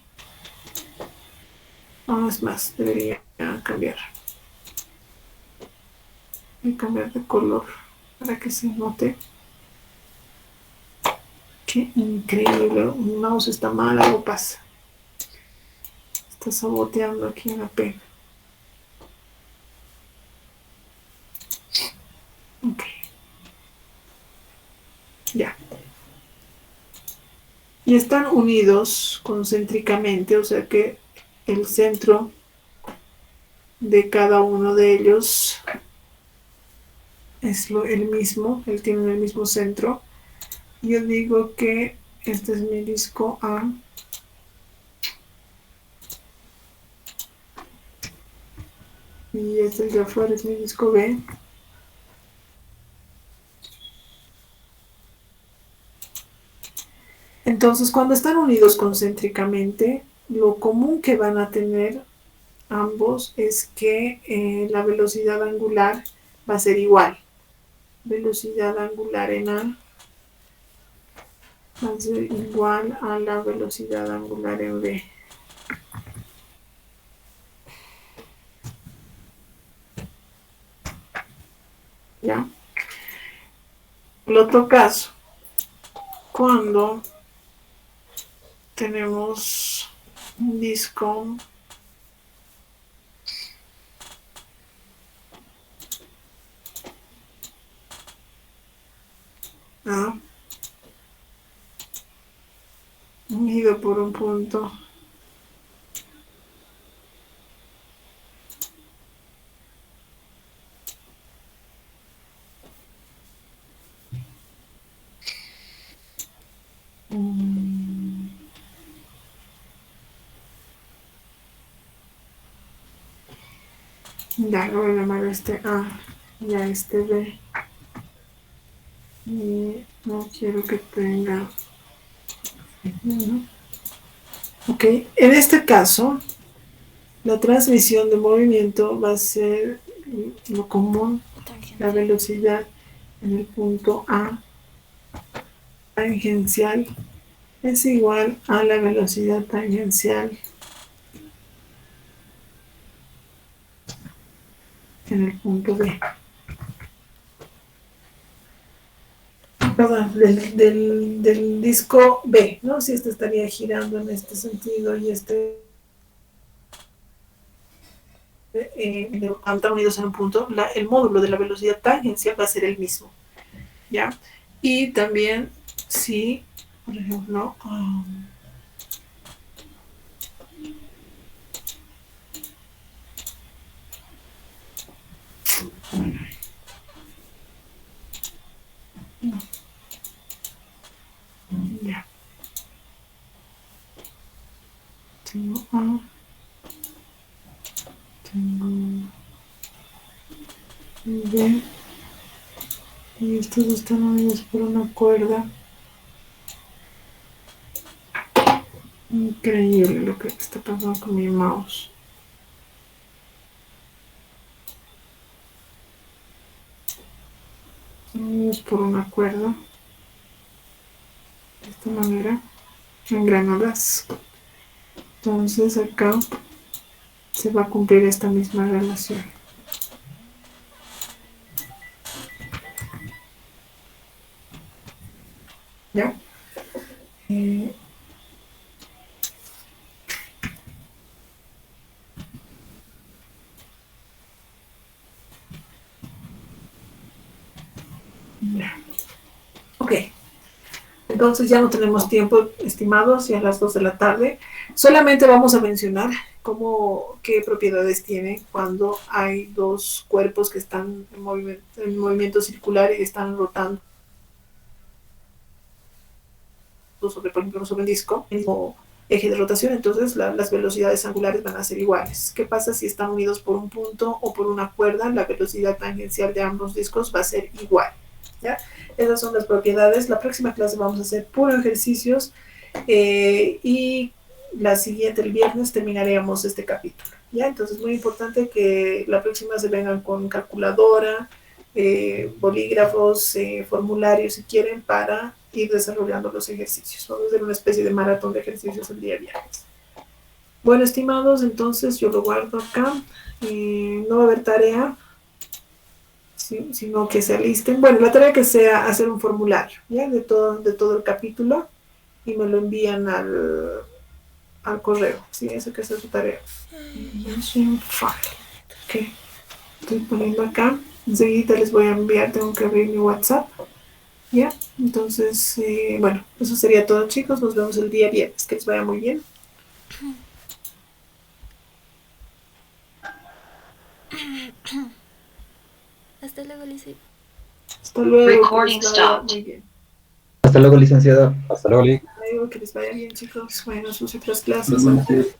[SPEAKER 1] Es más, debería cambiar. Voy a cambiar de color para que se note. Qué increíble, mi mouse está mal, algo pasa. Está saboteando aquí en la pena. Ok. Ya. Y están unidos concéntricamente, o sea que el centro de cada uno de ellos es el mismo, él tiene el mismo centro. Yo digo que este es mi disco A. Y este de afuera es mi disco B. Entonces, cuando están unidos concéntricamente, lo común que van a tener ambos es que la velocidad angular va a ser igual. Velocidad angular en A va a ser igual a la velocidad angular en B. ¿Ya? El otro caso, cuando tenemos un disco A unido por un punto ya lo voy a llamar este A y a este B. Y no quiero que tenga. Ok, en este caso, la transmisión de movimiento va a ser lo común, la velocidad en el punto A tangencial es igual a la velocidad tangencial en el punto B. Perdón, del disco B, ¿no? Si este estaría girando en este sentido y este están unidos en un punto, el módulo de la velocidad tangencial va a ser el mismo, ¿ya? Y también si, por ejemplo, ya. Tengo A, tengo B, y este estos están unidos por una cuerda. Increíble lo que está pasando con mi mouse. Unidos por una cuerda. De esta manera. Engranadas. Entonces acá se va a cumplir esta misma relación. ¿Ya? Ya. Ok. Entonces ya no tenemos tiempo, estimados, ya a las 2 de la tarde. Solamente vamos a mencionar qué propiedades tiene cuando hay dos cuerpos que están en movimiento circular y están rotando sobre, por ejemplo, sobre un disco, el mismo eje de rotación. Entonces las velocidades angulares van a ser iguales. ¿Qué pasa si están unidos por un punto o por una cuerda? La velocidad tangencial de ambos discos va a ser igual. ¿Ya? Esas son las propiedades. La próxima clase vamos a hacer puro ejercicios y la siguiente, el viernes, terminaremos este capítulo. ¿Ya? Entonces muy importante que la próxima se vengan con calculadora, bolígrafos, formularios si quieren, para ir desarrollando los ejercicios. Vamos a hacer una especie de maratón de ejercicios el día viernes. Bueno, estimados, entonces yo lo guardo acá. No va a haber tarea, sino que se alisten. Bueno, la tarea que sea hacer un formulario, ¿ya? De todo el capítulo, y me lo envían al correo. Sí, eso que es su tarea. Ok, estoy poniendo acá. Enseguida les voy a enviar, tengo que abrir mi WhatsApp. ¿Ya? Entonces, bueno, eso sería todo, chicos. Nos vemos el día viernes. Que les vaya muy bien.
[SPEAKER 5] Hasta luego, Lizzie.
[SPEAKER 1] Hasta luego.
[SPEAKER 6] Recording
[SPEAKER 1] Que les vaya
[SPEAKER 6] stopped.
[SPEAKER 1] muy bien.
[SPEAKER 7] Hasta luego, licenciada.
[SPEAKER 8] Hasta luego, Lee.
[SPEAKER 1] Hasta luego, que les vaya bien, chicos. Bueno, sus otras clases.
[SPEAKER 4] Buenas noches.